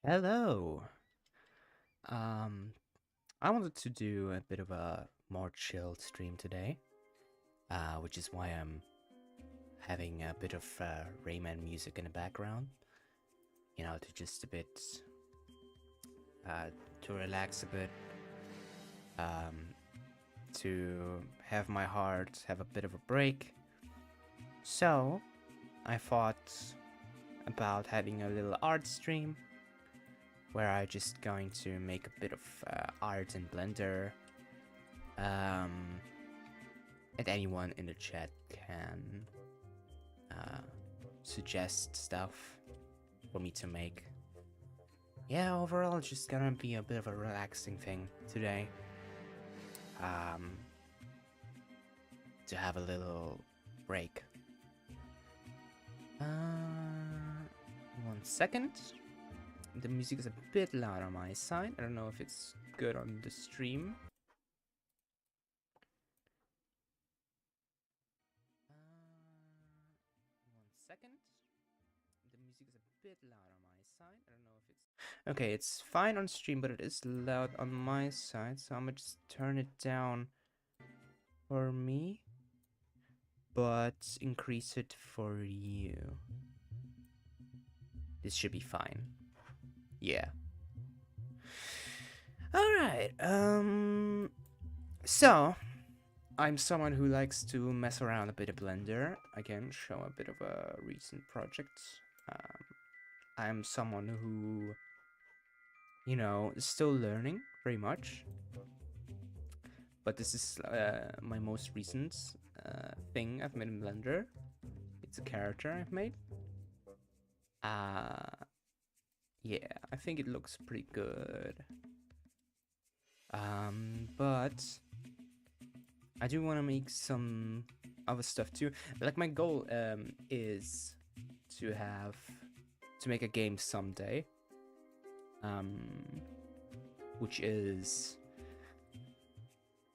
Hello. Um, I wanted to do a bit of a more chilled stream today, which is why I'm having a bit of Rayman music in the background. To just a bit, to relax a bit, um, to have my heart have a bit of a break. So, I thought about having a little art stream where I just going to make a bit of art in Blender. Um, and anyone in the chat can uh, suggest stuff for me to make. Yeah, overall, it's just gonna be a bit of a relaxing thing today. Um, to have a little break. Uh, 1 second. The music is a bit loud on my side. I don't know if it's good on the stream. 1 second. The music is a bit loud on my side. I don't know if it's okay. It's fine on stream, but it is loud on my side, so I'm gonna just turn it down for me, but increase it for you. This should be fine. Yeah. All right. So I'm someone who likes to mess around a bit of Blender. Again, show a bit of a recent project. Um, I'm someone who, is still learning very much. But this is my most recent thing I've made in Blender. It's a character I've made. Yeah, I think it looks pretty good. But I do want to make some other stuff too. Like my goal is to make a game someday. Which is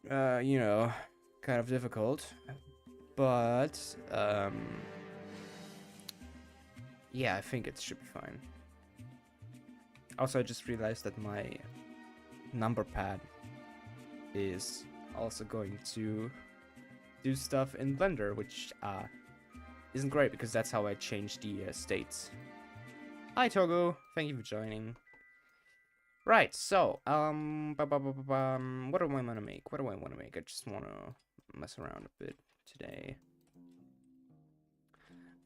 kind of difficult. But yeah, I think it should be fine. Also, I just realized that my number pad is also going to do stuff in Blender, which isn't great because that's how I change the states. Hi Togo, thank you for joining. Right, so what do I want to make? What do I want to make? I just want to mess around a bit today.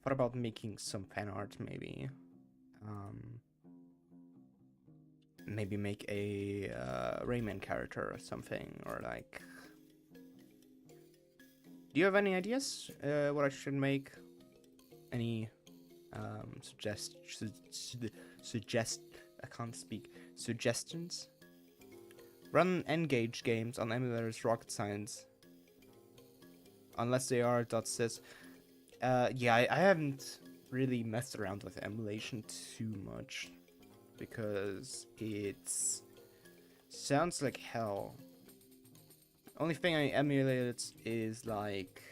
What about making some fan art, maybe? Maybe make a Rayman character or something, or like... Do you have any ideas what I should make? Any I can't speak. Suggestions? Run N-Gage games on emulators rocket science. Unless they are .sys. Yeah, I haven't really messed around with emulation too much because it sounds like hell. Only thing I emulated is like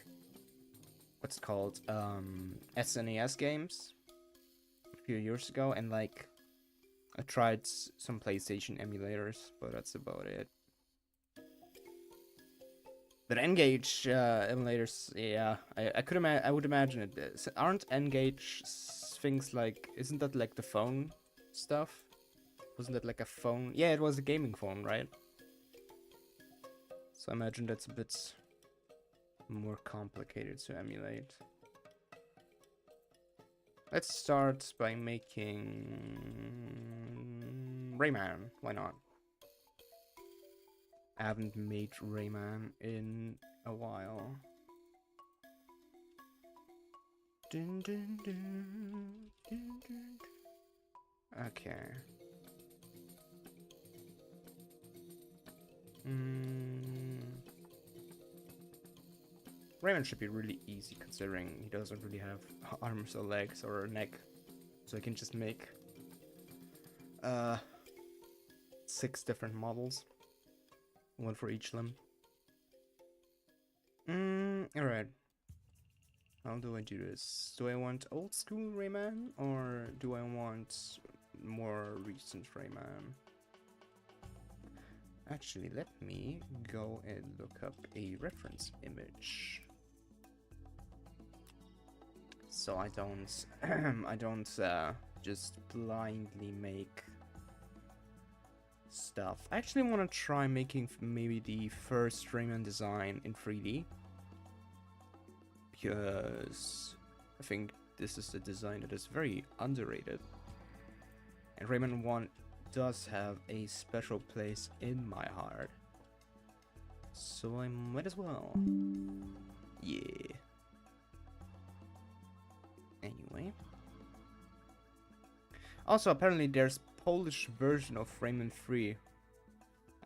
what's it called SNES games a few years ago, and like I tried some PlayStation emulators, but that's about it. But N-Gage emulators, yeah, I would imagine it. Aren't N-Gage things like, isn't that like the phone stuff? Wasn't that like a phone? Yeah, it was a gaming phone, right? So I imagine that's a bit more complicated to emulate. Let's start by making Rayman. Why not? I haven't made Rayman in a while. Dun, dun, dun, dun, dun. Okay. Rayman should be really easy considering he doesn't really have arms or legs or a neck. So I can just make 6 different models. One for each limb. Alright. How do I do this? Do I want old school Rayman or do I want more recent Rayman. Actually, let me go and look up a reference image, so I don't I don't just blindly make stuff. I actually want to try making maybe the first Rayman design in 3D, because I think this is a design that is very underrated, and Rayman 1 does have a special place in my heart, so I might as well. Yeah. Anyway. Also, apparently there's Polish version of Rayman 3.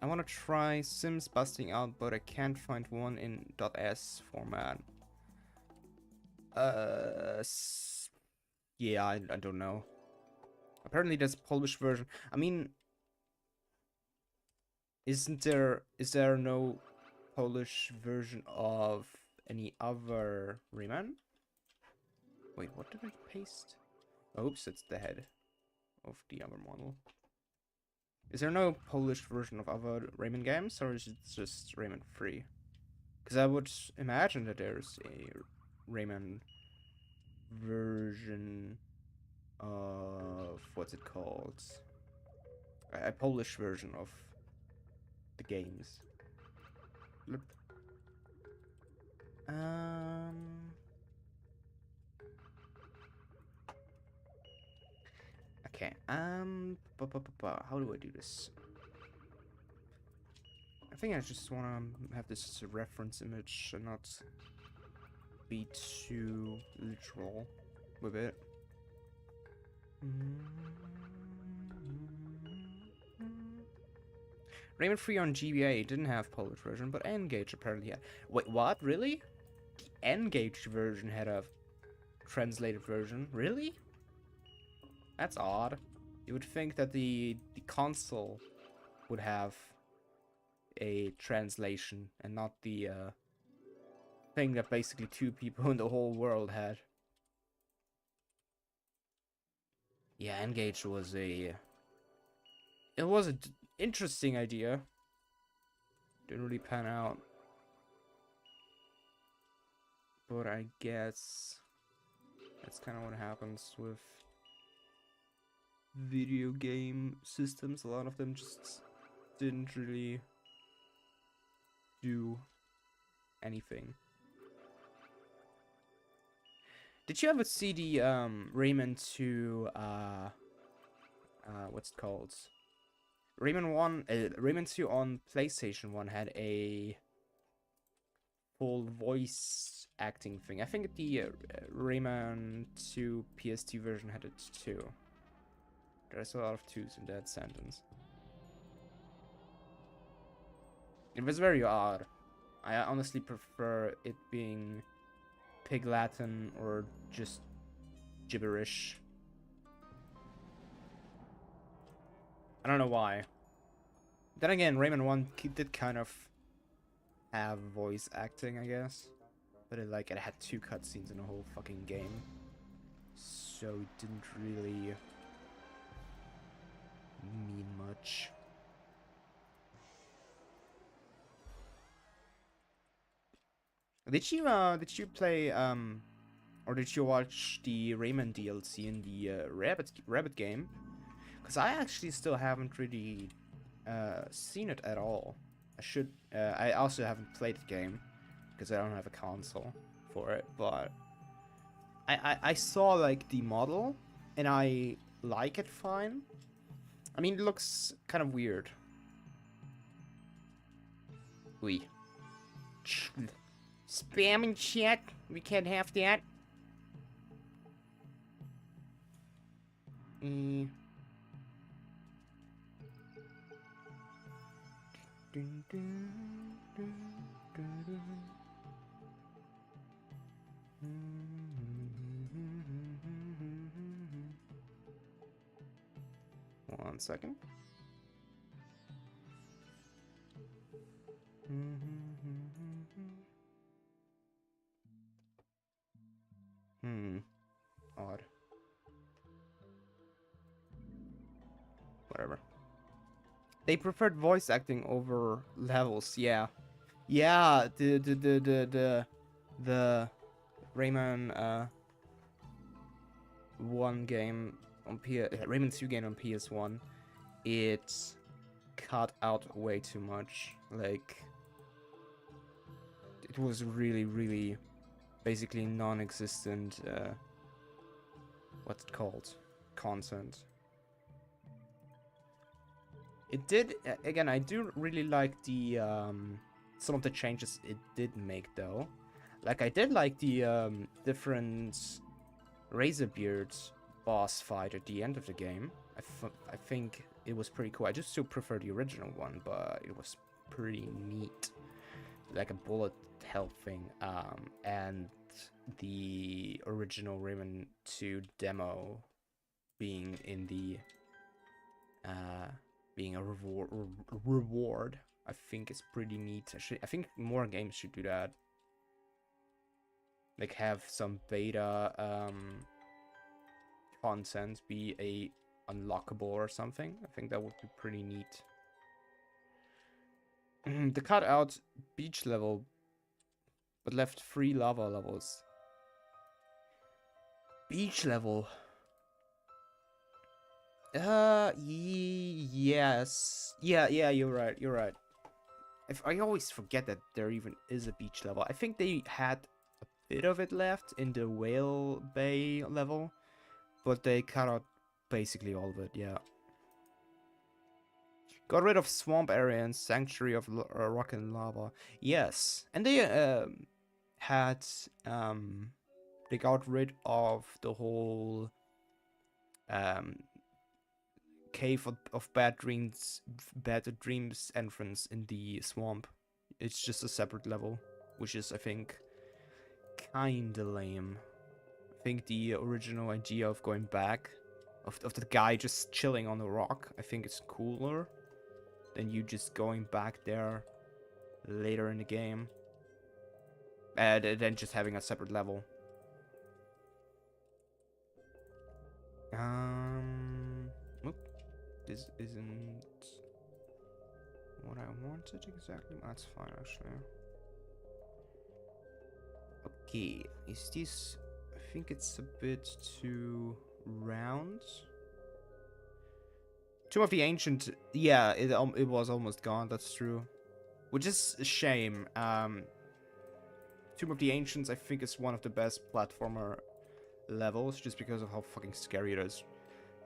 I want to try Sims busting out, but I can't find one in .s format. Yeah, I don't know. Apparently there's Polish version. I mean, is there no Polish version of any other Rayman? Wait, what did I paste? Oops, it's the head of the other model. Is there no Polish version of other Rayman games, or is it just Rayman 3? Because I would imagine that there's a Rayman version of, what's it called? A Polish version of the games. Look. Okay, how do I do this? I think I just want to have this as a reference image and not be too literal with it. Rayman 3 on GBA didn't have Polish version, but N-Gage apparently had. Wait, what? Really? The N-Gage version had a translated version? Really? That's odd. You would think that the console would have a translation and not the thing that basically 2 people in the whole world had. Yeah, Engage was a... It was an interesting idea. Didn't really pan out. But I guess that's kind of what happens with video game systems. A lot of them just didn't really do anything. Did you ever see the Rayman 2 what's it called? Rayman 2 on PlayStation 1 had a full voice acting thing. I think the Rayman 2 PS2 version had it too. There's a lot of 2s in that sentence. It was very odd. I honestly prefer it being Pig Latin or just gibberish. I don't know why. Then again, Rayman 1 did kind of have voice acting, I guess. But it had 2 cutscenes in the whole fucking game. So it didn't really mean much. Did you play or did you watch the Rayman DLC in the Rabbit game? Because I actually still haven't really seen it at all. I should. I also haven't played the game because I don't have a console for it. But I saw like the model and I like it fine. I mean, it looks kind of weird. Oui. Spam and chat. We can't have that. Dun, dun, dun, dun, dun. 1 second. Odd. whatever. They preferred voice acting over levels. Yeah, yeah. The Rayman 1 game on Rayman 2 game on PS1. It cut out way too much. Like, it was really basically non-existent. What's it called? Content. It did, again, I do really like the, some of the changes it did make, though. Like, I did like the, different Razorbeard boss fight at the end of the game. I think it was pretty cool. I just still prefer the original one, but it was pretty neat. Like a bullet hell thing. And the original Rayman 2 demo being in the, being a reward, I think is pretty neat. I think more games should do that. Like, have some beta content be a unlockable or something. I think that would be pretty neat. The cut out beach level, but left 3 lava levels. Beach level. Yes. Yeah, you're right. I always forget that there even is a beach level. I think they had a bit of it left in the Whale Bay level, but they cut out basically all of it, yeah. Got rid of Swamp Area and Sanctuary of Rock and Lava. Yes. And they had they got rid of the whole Cave of Bad Dreams entrance in the swamp. It's just a separate level, which is, I think, kinda lame. I think the original idea of going back, of the guy just chilling on the rock, I think it's cooler than you just going back there later in the game. Than just having a separate level. Oop, this isn't what I wanted exactly. That's fine, actually. Okay, is this... I think it's a bit too round. Tomb of the Ancient, yeah, it was almost gone, that's true. Which is a shame. Tomb of the Ancients, I think, is one of the best platformer levels, just because of how fucking scary it is.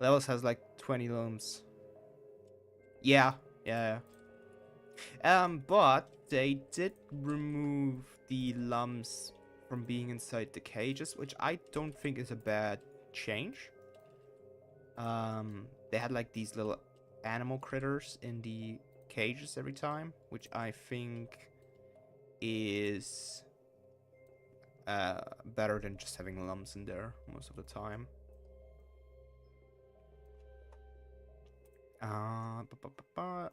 Levels has like 20 lumps. Yeah. But they did remove the lumps from being inside the cages, which I don't think is a bad change. They had like these little animal critters in the cages every time, which I think is better than just having lumps in there most of the time.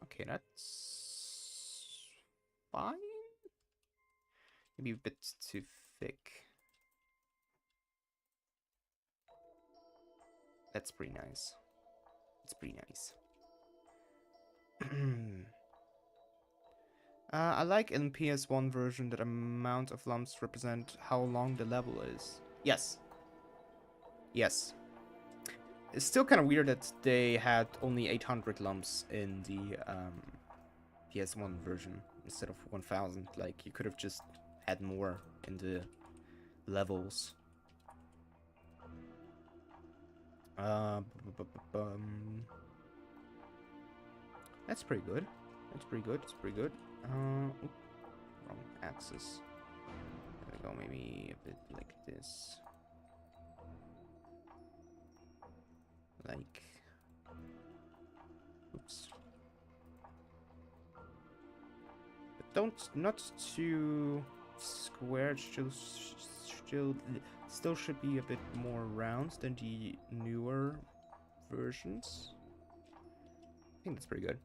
Okay, that's fine. Maybe a bit too thick. That's pretty nice. It's pretty nice. I like in PS1 version that amount of lumps represent how long the level is. Yes. Yes. It's still kind of weird that they had only 800 lumps in the PS1 version instead of 1000. Like, you could have just had more in the levels. That's pretty good. That's pretty good. It's pretty good. Wrong axis. There we go. Maybe a bit like this. Like, oops. But not too square. Still should be a bit more round than the newer versions. I think that's pretty good.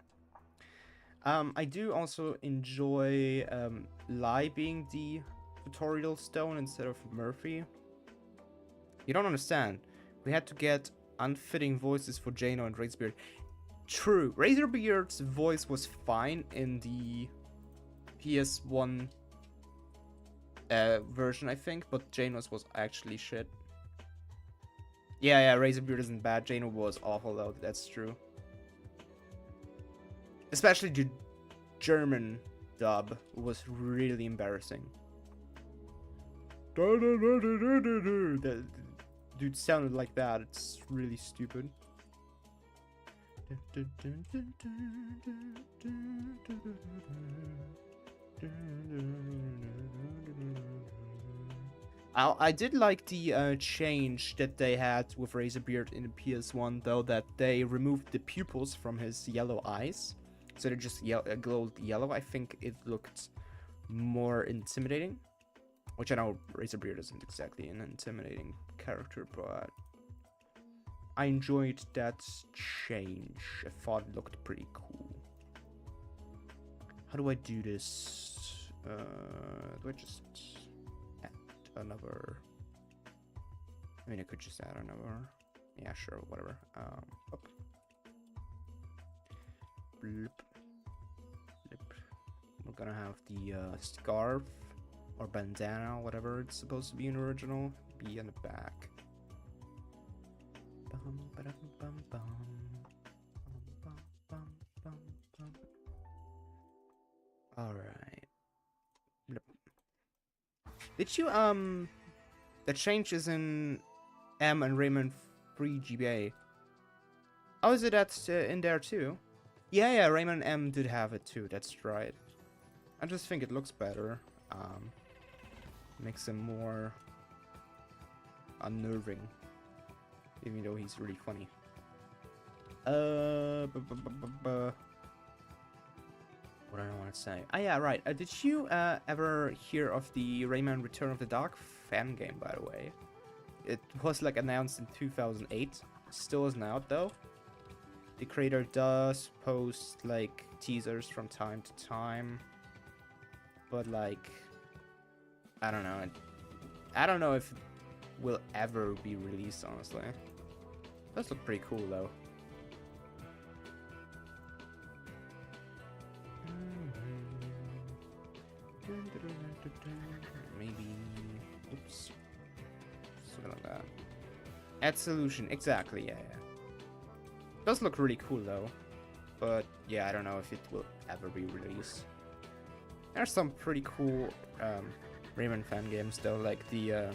I do also enjoy Lai being the tutorial stone instead of Murphy. You don't understand. We had to get unfitting voices for Jano and Razorbeard. True. Razorbeard's voice was fine in the PS1 version, I think, but Janos was actually shit. Yeah, Razorbeard isn't bad. Jano was awful though, that's true. Especially the German dub was really embarrassing. The dude sounded like that. It's really stupid. I did like the change that they had with Razorbeard in the PS1, though, that they removed the pupils from his yellow eyes. So they just glowed yellow. I think it looked more intimidating. Which I know Razorbeard isn't exactly an intimidating character, but I enjoyed that change. I thought it looked pretty cool. How do I do this? Do I just add another? I mean, I could just add another. Yeah, sure, whatever. Up. Blip. Blip. We're gonna have the scarf or bandana, whatever it's supposed to be in the original, be in the back. Alright. Did you, the changes in M and Rayman 3 GBA? Oh, is it that in there too? Yeah, Rayman M did have it too, that's right. I just think it looks better. Makes him more unnerving, even though he's really funny. What do I want to say? Ah, yeah, right. Did you ever hear of the Rayman Return of the Dark fan game, by the way? It was like announced in 2008. Still isn't out though. The creator does post like teasers from time to time, but like, I don't know. I don't know if it will ever be released, honestly. Does look pretty cool though. Maybe. Oops. Something like that. Add solution. Exactly. Yeah. Does look really cool though. But yeah, I don't know if it will ever be released. There's some pretty cool Rayman fan games though, like the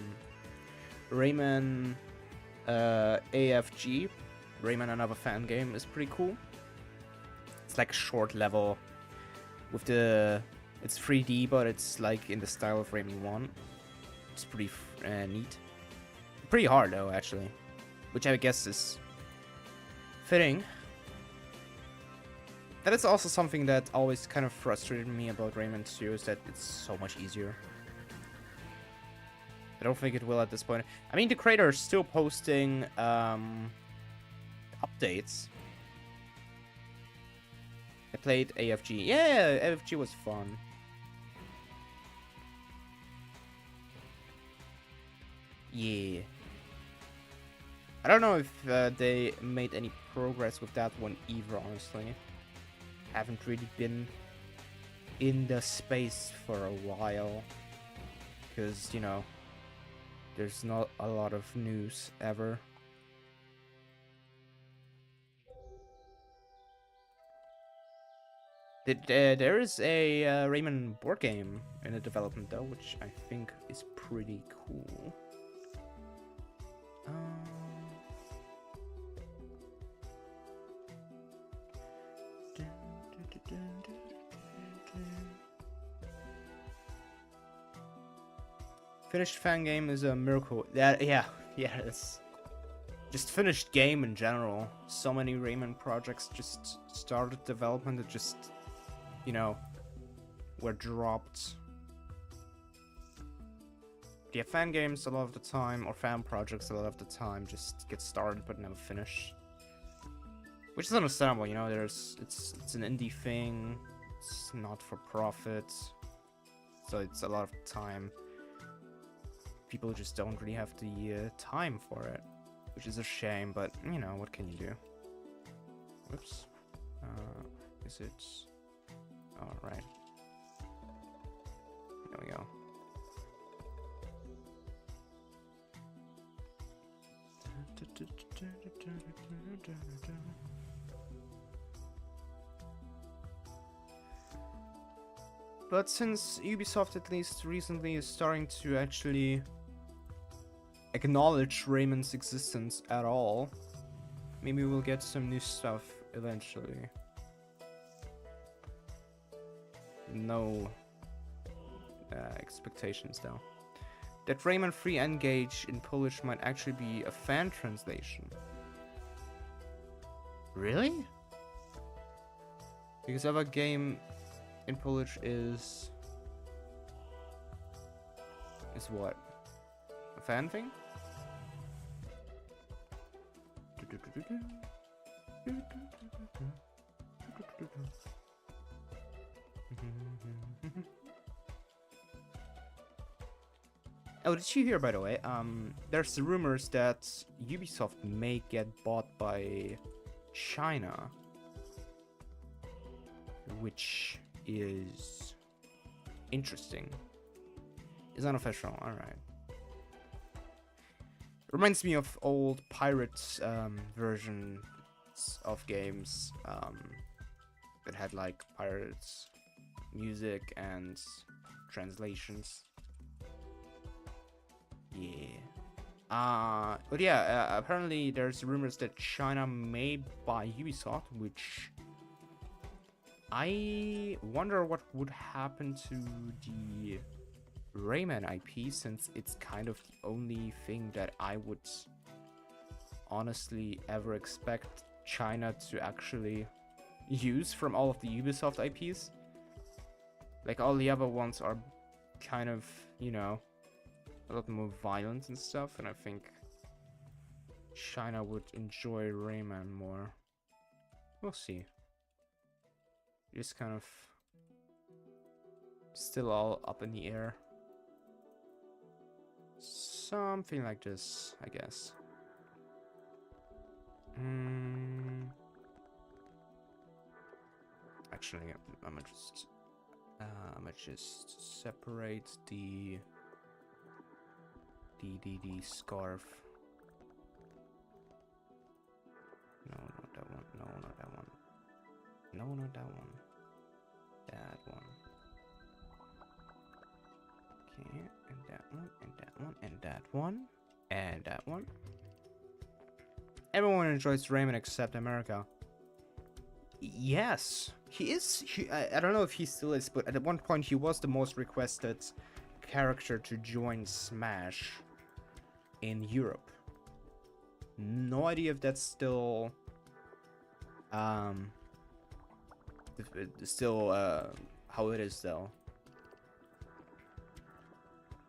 Rayman AFG, Rayman Another Fan Game, is pretty cool. It's like a short level with it's 3D, but it's like in the style of Rayman 1. It's pretty neat. Pretty hard though, actually, which I guess is fitting. That is also something that always kind of frustrated me about Rayman 2, is that it's so much easier. I don't think it will at this point. I mean, the creator is still posting updates. I played AFG. Yeah, AFG was fun. Yeah. I don't know if they made any progress with that one either, honestly. Haven't really been in the space for a while. Because, you know, there's not a lot of news ever. There is a Rayman board game in the development though, which I think is pretty cool. Finished fan game is a miracle. Yeah, it's just finished game in general. So many Rayman projects just started development that just, you know, were dropped. Yeah, fan games a lot of the time, or fan projects a lot of the time, just get started but never finish. Which is understandable, you know. It's an indie thing. It's not for profit, so it's a lot of time. People just don't really have the time for it, which is a shame. But you know, what can you do? Whoops. Is it? All right. There we go. But since Ubisoft, at least recently, is starting to actually acknowledge Raymond's existence at all, maybe we'll get some new stuff eventually. No expectations though. That Raymond Free Engage in Polish might actually be a fan translation. Really? Because our game in Polish is what? A fan thing? Oh, did you hear, by the way? There's the rumors that Ubisoft may get bought by China, which is interesting. It's unofficial, alright. Reminds me of old pirates versions of games that had like pirates music and translations. Yeah. But yeah, apparently there's rumors that China may buy Ubisoft, which I wonder what would happen to the Rayman IP, since it's kind of the only thing that I would honestly ever expect China to actually use from all of the Ubisoft IPs. Like, all the other ones are kind of, you know, a lot more violent and stuff, and I think China would enjoy Rayman more. We'll see. It's kind of still all up in the air. Something like this, I guess. Actually, I'm gonna just separate the scarf. No, not that one. No, not that one. No, not that one. That one. Okay, and that one, and that one, and that one, and that one. Everyone enjoys Rayman except America. Yes, he is. I don't know if he still is, but at one point he was the most requested character to join Smash in Europe. No idea if that's still how it is though.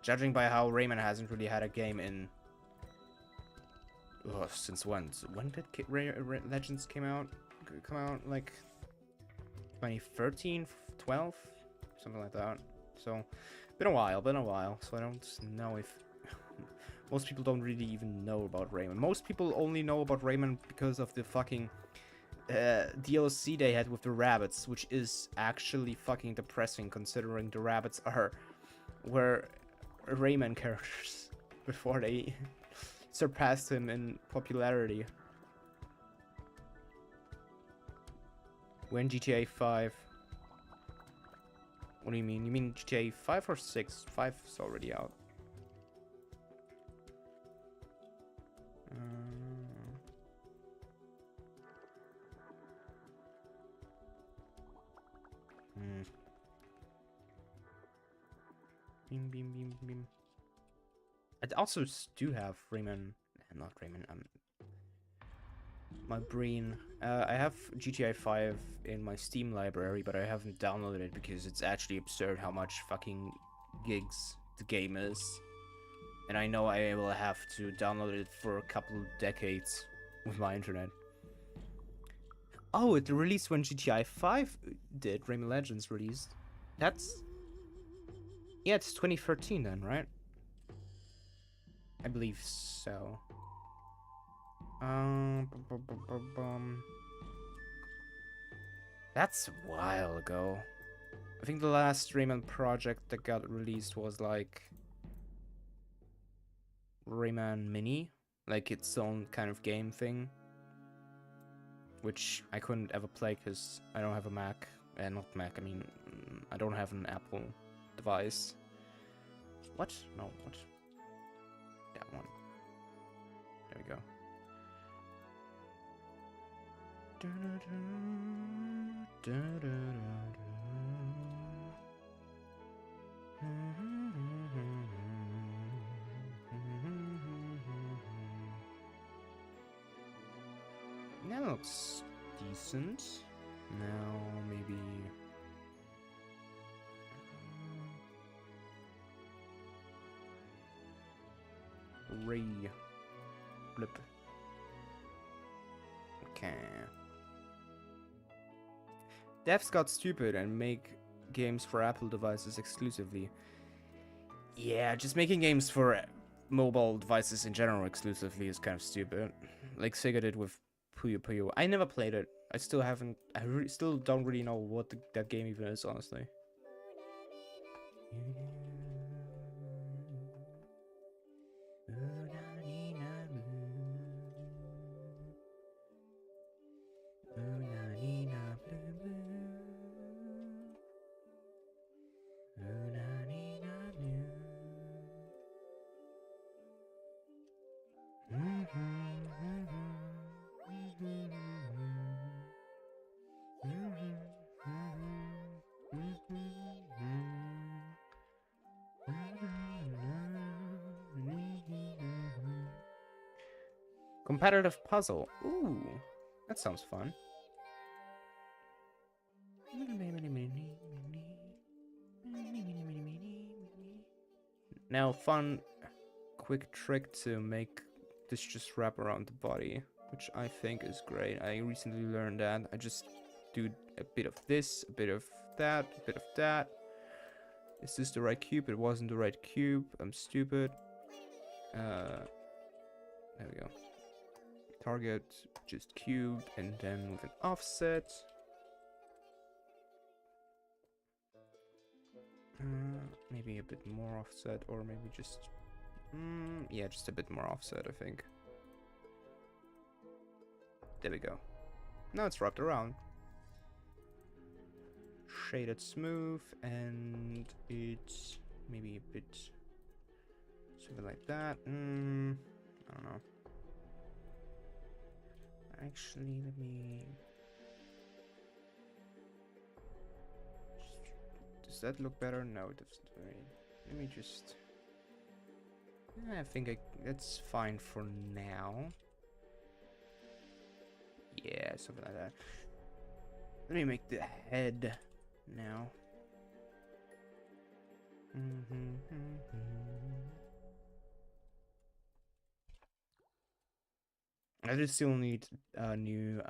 Judging by how Rayman hasn't really had a game in since when? When did Legends come out? Like 2013, 12, something like that. So been a while. So I don't know if most people don't really even know about Rayman. Most people only know about Rayman because of the fucking DLC they had with the rabbits, which is actually fucking depressing considering the rabbits were Rayman characters before they surpassed him in popularity. When GTA 5? What do you mean? You mean GTA 5 or 6? 5 is already out. Beam. I also do have Rayman, not Rayman, my brain. I have GTA 5 in my Steam library, but I haven't downloaded it because it's actually absurd how much fucking gigs the game is. And I know I will have to download it for a couple of decades with my internet. Oh, it released when GTA 5 did, Rayman Legends released. That's... Yeah, it's 2013 then, right? I believe so. That's a while ago. I think the last Rayman project that got released was like Rayman Mini, like its own kind of game thing, which I couldn't ever play because I don't have a Mac. Not Mac, I mean, I don't have an Apple device. What? No, what? That one. There we go. That looks decent. Now maybe Ray Blip. Okay. Devs got stupid and make games for Apple devices exclusively. Yeah, just making games for mobile devices in general exclusively is kind of stupid. Like Sega did with Puyo Puyo. I never played it. I still haven't. Still don't really know what that game even is, honestly. Competitive puzzle. Ooh, that sounds fun. Now, fun, quick trick to make this just wrap around the body, which I think is great. I recently learned that. I just do a bit of this, a bit of that, a bit of that. Is this the right cube? It wasn't the right cube. I'm stupid. There we go. Target, just cube, and then with an offset. Maybe a bit more offset, or maybe just... yeah, just a bit more offset, I think. There we go. Now it's wrapped around. Shaded smooth, and it's maybe a bit... something like that. I don't know. Actually, let me... Does that look better? No, it doesn't. Let me just... I think that's fine for now. Yeah, something like that. Let me make the head now. I just still need a new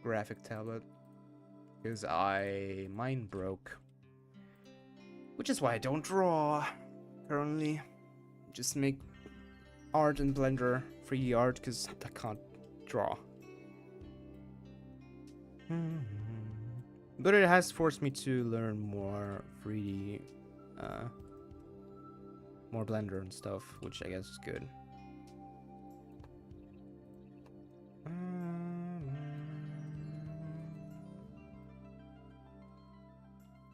graphic tablet because mine broke, which is why I don't draw currently. Just make art in Blender, 3D art, because I can't draw. But it has forced me to learn more 3D, more Blender and stuff, which I guess is good.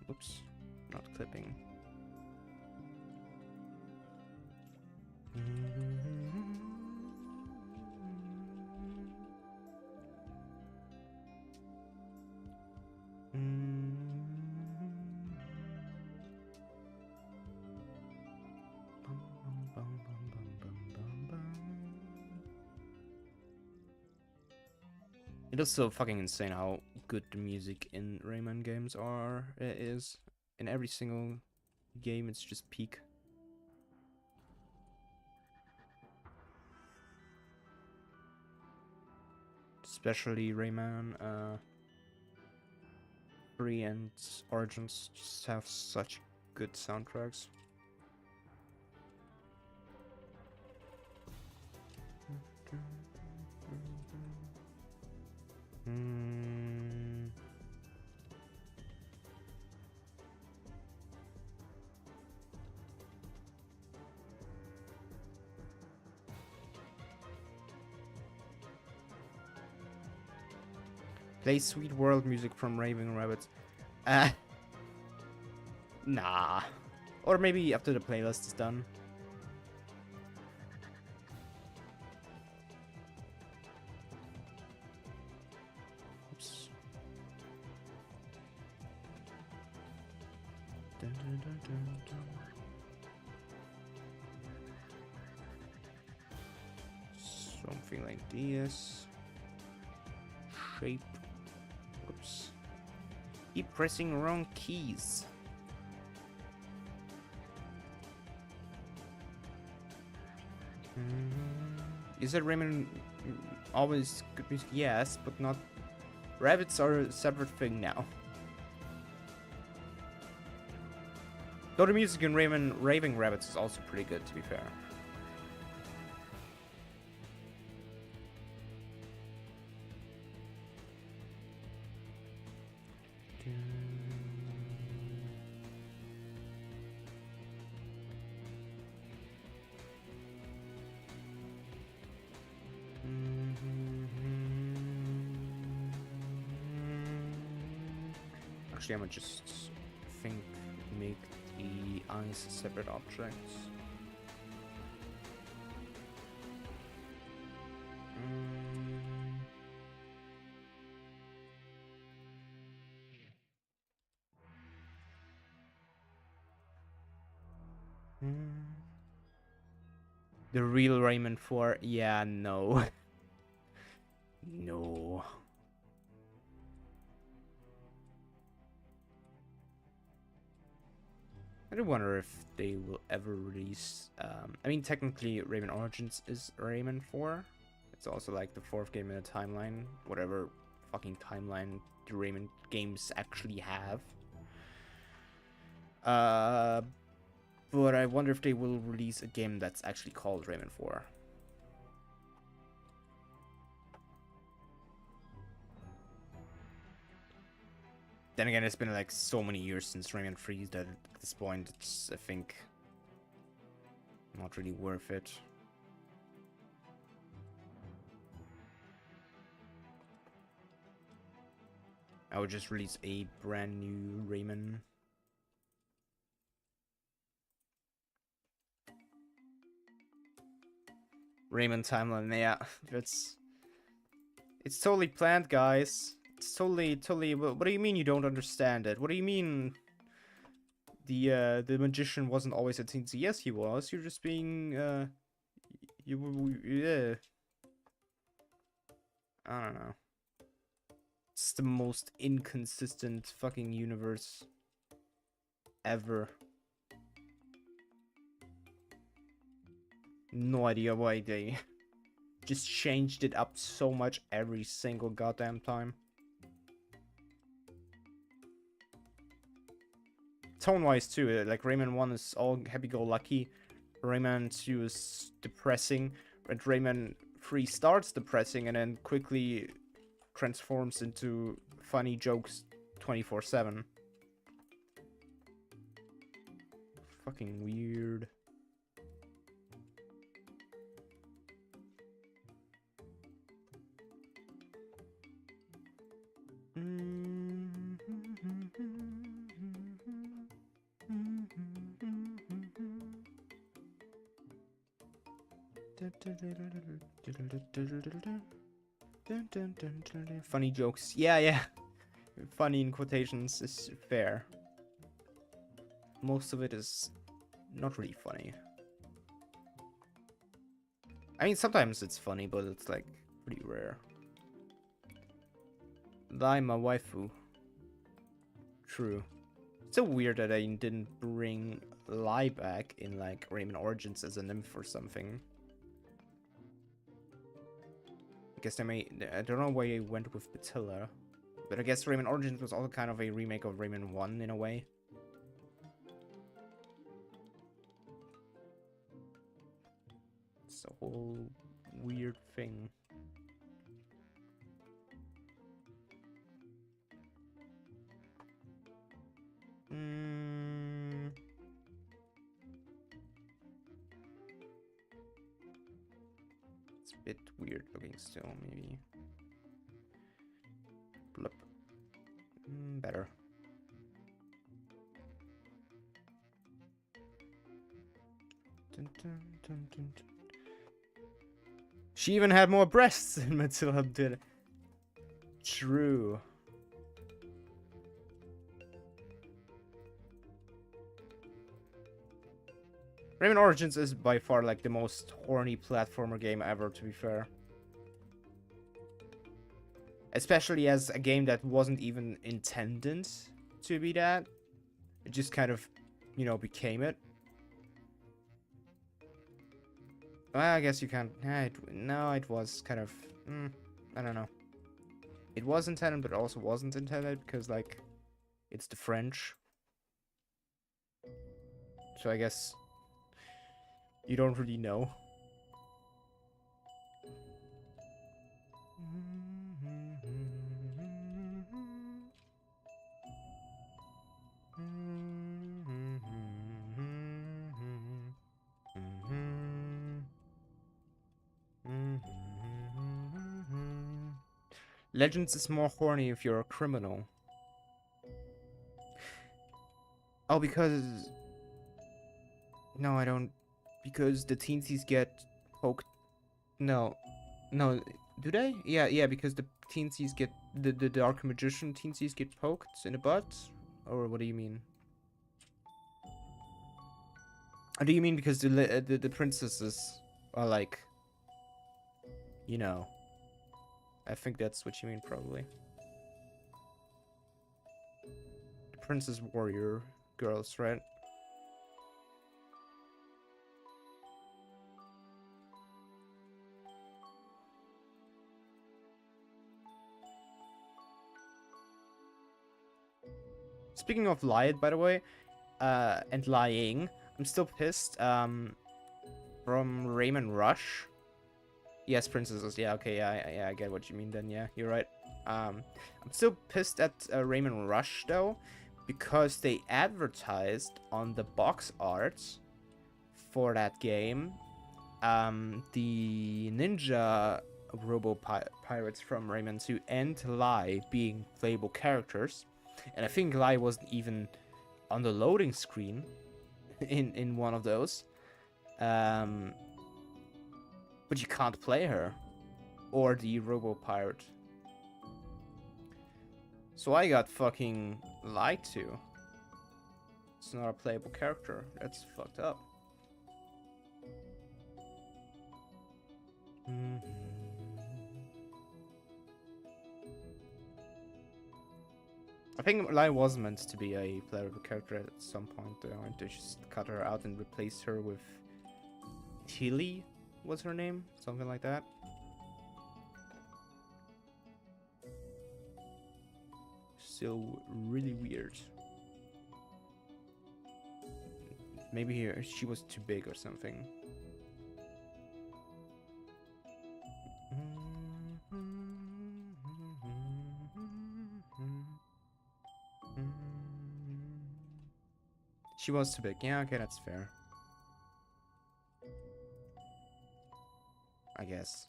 Oops, not clipping. It is so fucking insane how good the music in Rayman games is. In every single game, it's just peak. Especially Rayman 3 and Origins just have such good soundtracks. Play sweet world music from Raving Rabbits. Uh, nah. Or maybe after the playlist is done. Oops. Dun, dun, dun, dun, dun. Something like this. Shape. Oops. Keep pressing wrong keys. Is that Rayman always good music? Yes, but not. Rabbits are a separate thing now. Though the music in Raving Rabbits is also pretty good, to be fair. Actually, I'm gonna just make the eyes separate objects. The real Rayman 4? Yeah, no. No. I do wonder if they will ever release. I mean, technically, Rayman Origins is Rayman 4. It's also like the fourth game in a timeline. Whatever fucking timeline the Rayman games actually have. But I wonder if they will release a game that's actually called Rayman 4. Then again, it's been like so many years since Rayman 3 that at this point it's, I think, not really worth it. I would just release a brand new Rayman. Rayman timeline, yeah, it's totally planned, guys. It's totally. What do you mean you don't understand it? What do you mean? The magician wasn't always a teensy. Yes, he was. You're just being yeah. I don't know. It's the most inconsistent fucking universe ever. No idea why they just changed it up so much every single goddamn time. Tone-wise too, like Rayman 1 is all happy-go-lucky, Rayman 2 is depressing, and Rayman 3 starts depressing and then quickly transforms into funny jokes 24/7. Fucking weird. Funny jokes. Yeah. Funny in quotations is fair. Most of it is not really funny. I mean, sometimes it's funny, but it's like pretty rare. Thy my waifu. True. It's so weird that I didn't bring Lai back in like Rayman Origins as a nymph or something. I guess I don't know why I went with Batilla. But I guess Rayman Origins was also kind of a remake of Rayman 1 in a way. It's a whole weird thing. It's a bit weird looking still, maybe. Better. Dun, dun, dun, dun, dun. She even had more breasts than Matilda did. True. Rayman Origins is by far like the most horny platformer game ever, to be fair. Especially as a game that wasn't even intended to be that. It just kind of, you know, became it. Well, I guess you can't... no, it was kind of... I don't know. It was intended, but also wasn't intended, because, like, it's the French. So I guess you don't really know. Legends is more horny if you're a criminal. Oh, because... No, I don't... Because the teensies get poked... No. No, do they? Yeah, because the teensies get... The Dark Magician teensies get poked in the butt? Or what do you mean? Or do you mean because the princesses are like... You know... I think that's what you mean, probably. The Princess Warrior girls, right? Speaking of lied, by the way, and lying, I'm still pissed, from Rayman Rush. Yes, princesses, yeah, okay, yeah, I get what you mean then, yeah, you're right. I'm still pissed at Rayman Rush, though, because they advertised on the box art for that game, the ninja pirates from Rayman 2 and Lai being playable characters. And I think Lai wasn't even on the loading screen in one of those. But you can't play her. Or the robo-pirate. So I got fucking lied to. It's not a playable character. That's fucked up. I think Lai was meant to be a playable character at some point, though, and they just cut her out and replaced her with Tilly, was her name? Something like that. Still really weird. Maybe she was too big or something. She was too big. Yeah, okay, that's fair. I guess.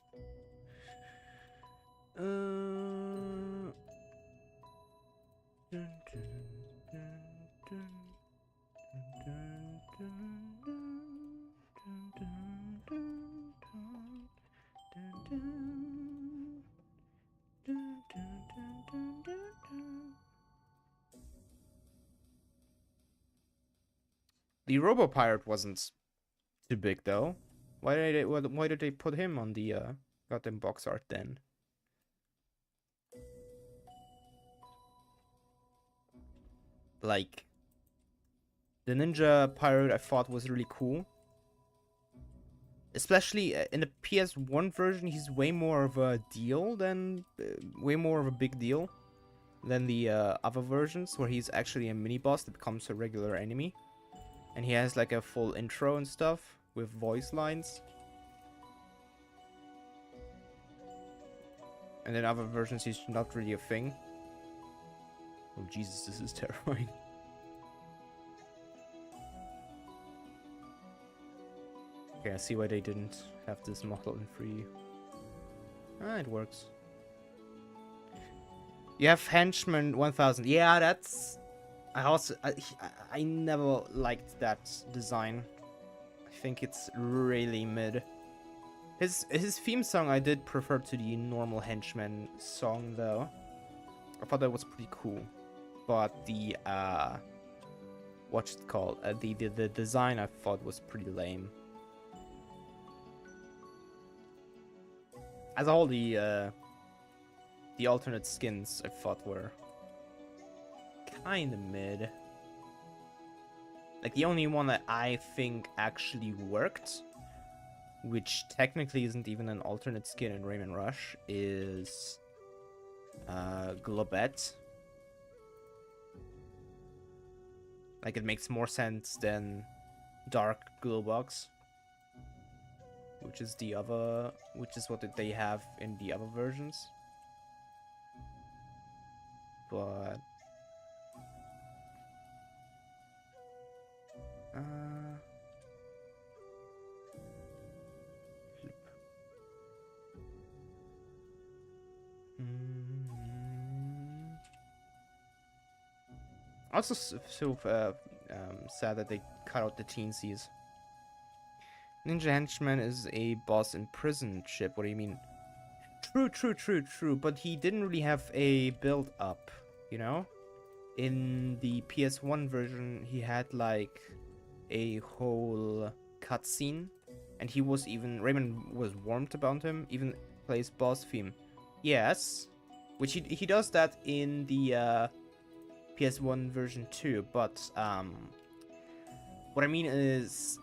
The Robo Pirate wasn't too big though. Why did they put him on the goddamn box art then? Like, the ninja pirate I thought was really cool. Especially in the PS1 version, he's way more of a deal than way more of a big deal than the other versions, where he's actually a mini boss that becomes a regular enemy, and he has like a full intro and stuff with voice lines. And then other versions, he's not really a thing. Oh Jesus, this is terrifying. Okay, I see why they didn't have this model in free. Ah, it works. You have Henchman 1000. Yeah, that's... I never liked that design. I think it's really mid. His theme song I did prefer to the normal Henchman song though. I thought that was pretty cool. But the what's it called? The design I thought was pretty lame. As a whole, the alternate skins I thought were kind of mid. Like the only one that I think actually worked, which technically isn't even an alternate skin in Rayman Rush, is Globette. Like it makes more sense than Dark Glowbox, which is what they have in the other versions. But also so sad that they cut out the teensies. Ninja Henchman is a boss in prison ship. What do you mean? True. But he didn't really have a build up, you know? In the PS1 version, he had like a whole cutscene, and Rayman was warmed about him, even plays boss theme. Yes, which he does that in the PS1 version too, but what I mean is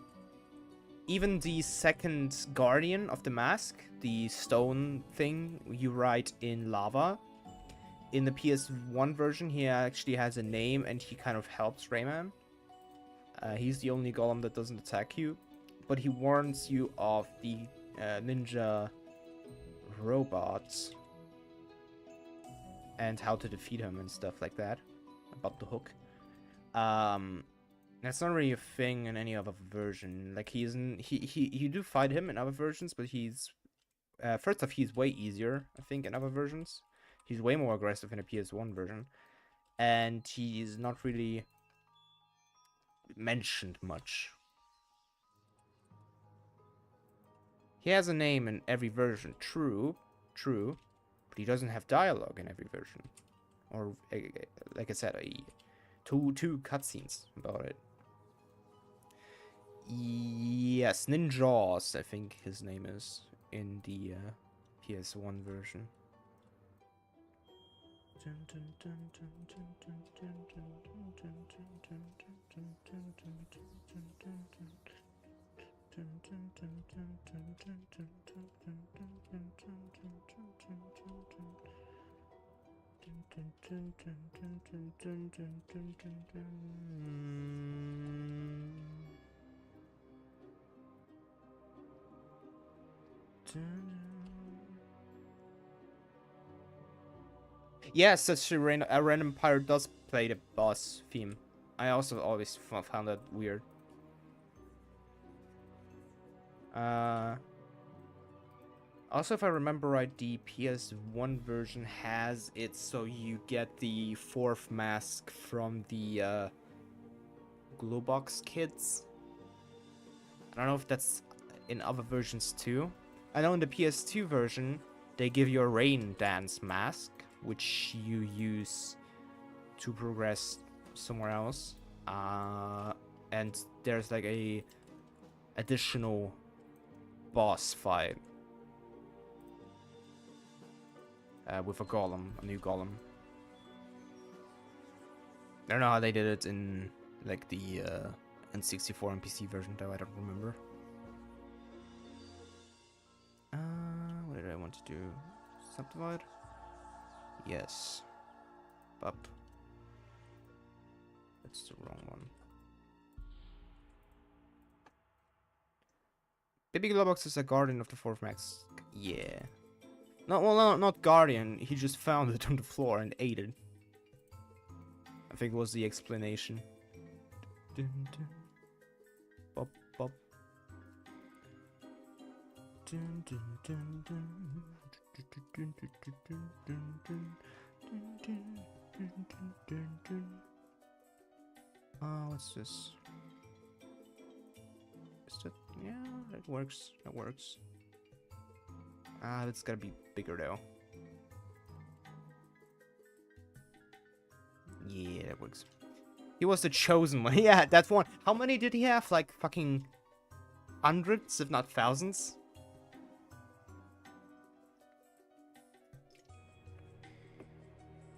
even the second Guardian of the Mask, the stone thing you ride in lava, in the PS1 version he actually has a name and he kind of helps Rayman. He's the only golem that doesn't attack you, but he warns you of the ninja robots and how to defeat him and stuff like that. About the hook. That's not really a thing in any other version. Like you do fight him in other versions, but he's first off, he's way easier, I think, in other versions. He's way more aggressive in a PS1 version, and he's not really mentioned much. He has a name in every version, true, but he doesn't have dialogue in every version. Or, like I said, two cutscenes about it. Yes, Ninjas, I think his name is, in the PS1 version. Yes, that's a random pirate does play the boss theme. I also always found that weird. Also, if I remember right, the PS1 version has it so you get the fourth mask from the Glowbox kits. I don't know if that's in other versions too. I know in the PS2 version, they give you a rain dance mask, which you use to progress somewhere else. And there's like a additional boss fight with a golem, a new golem. I don't know how they did it in like the N64 and PC version, though I don't remember. What did I want to do? Subdivide? Yes. Up. That's the wrong one. Baby Glowbox is a guardian of the fourth mask. Yeah. No, not guardian. He just found it on the floor and ate it. I think was the explanation. Dun, dun. Bop, bop. Dun, dun, dun, dun. What's this? Is that, yeah, that works. That works. It's gotta be bigger though. Yeah, that works. He was the chosen one. Yeah, that's one. How many did he have? Like fucking hundreds, if not thousands?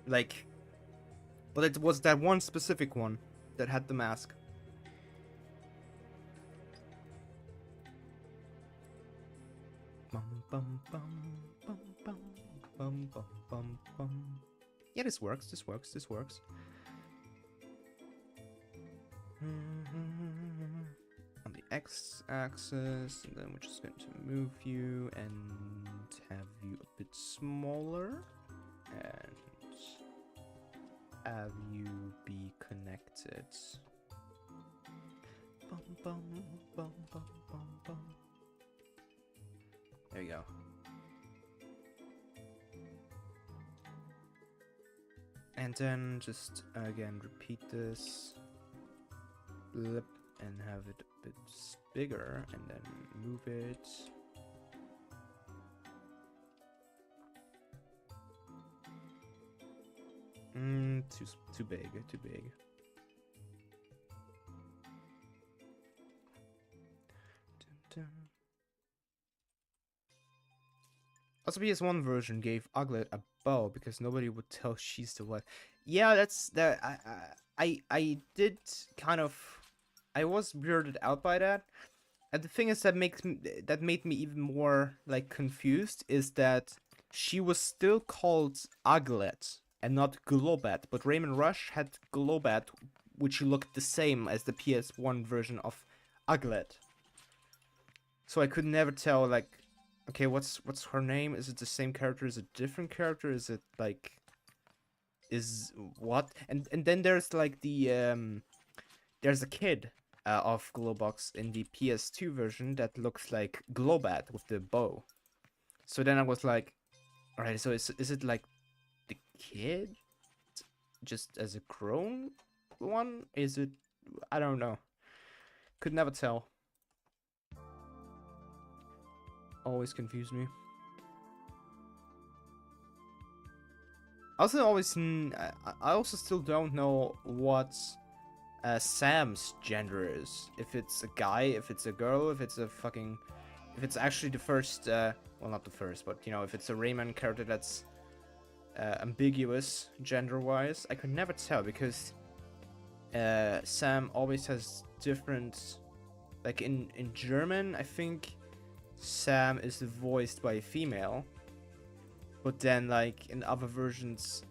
Like, but it was that one specific one that had the mask. Bum, bum, bum, bum, bum, bum, bum, bum, bum. Yeah, this works. This works. This works. On the x-axis, and then we're just going to move you and have you a bit smaller, and have you be connected. Bum, bum, bum, bum, bum, bum. There you go. And then just again repeat this. Blip, and have it a bit bigger, and then move it. Too big, too big. Dun, dun. Also, PS1 version gave Uglet a bow because nobody would tell she's the one. Yeah, that's that. I did kind of. I was weirded out by that. And the thing is that made me even more like confused is that she was still called Uglet and not Globat, but Rayman Rush had Globat, which looked the same as the PS1 version of Uglet. So I could never tell, like, okay, what's her name? Is it the same character? Is it a different character? Is it like, is what? And then there's like the there's a kid of Globox in the PS2 version that looks like Globat with the bow. So then I was like, all right, so is it like the kid just as a grown one? Is it? I don't know. Could never tell. Always confused me. I also still don't know what Sam's gender is. If it's a guy, if it's a girl, if it's actually the first, well, not the first, but you know, if it's a Rayman character that's ambiguous gender-wise. I could never tell because Sam always has different, like in German, I think Sam is voiced by a female, but then like in other versions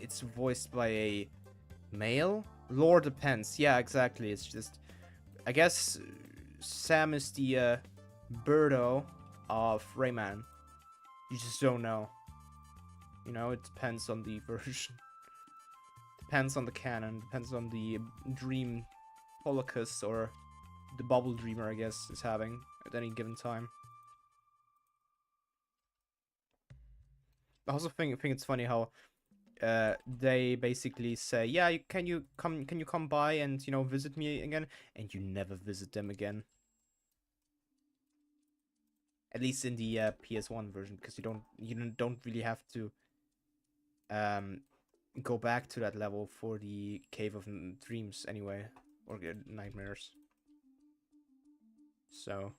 it's voiced by a male. Lore depends. Yeah, exactly. It's just, I guess Sam is the Birdo of Rayman. You just don't know. You know, it depends on the version. Depends on the canon. Depends on the dream Polycus or the Bubble Dreamer, I guess, is having at any given time. I also think it's funny how they basically say, yeah, can you come by and, you know, visit me again, and you never visit them again. At least in the PS1 version, because you don't really have to go back to that level for the Cave of Dreams anyway, or Nightmares. So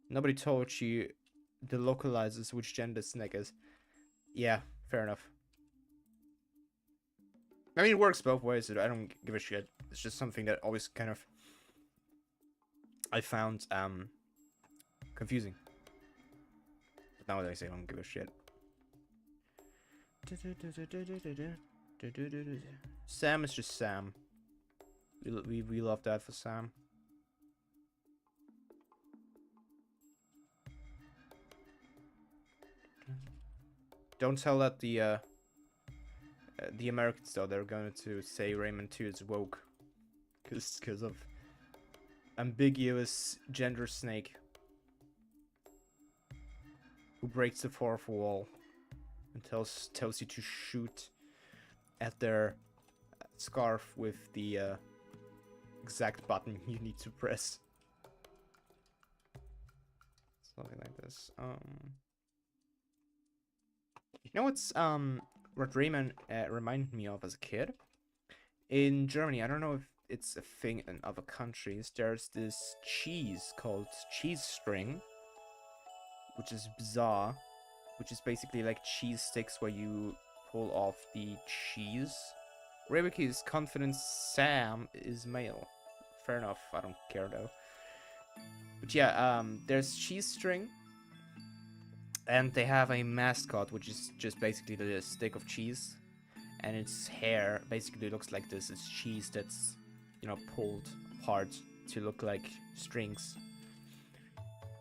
nobody told you the localizes which gender Snake is. Yeah, fair enough. I mean, it works both ways. I don't give a shit. It's just something that always kind of I found confusing. But now that I say I don't give a shit. Sam is just Sam. We love that for Sam. Don't tell that the Americans, though. They're going to say Rayman 2 is woke because of ambiguous gender Snake who breaks the fourth wall and tells you to shoot at their scarf with the exact button you need to press. Something like this. You know what's what Rayman reminded me of as a kid? In Germany, I don't know if it's a thing in other countries, there's this cheese called cheese string, which is bizarre, which is basically like cheese sticks where you pull off the cheese. Rebecca is confident Sam is male. Fair enough, I don't care though. But yeah, there's cheese string, and they have a mascot, which is just basically the stick of cheese, and its hair basically looks like this. It's cheese that's, you know, pulled apart to look like strings.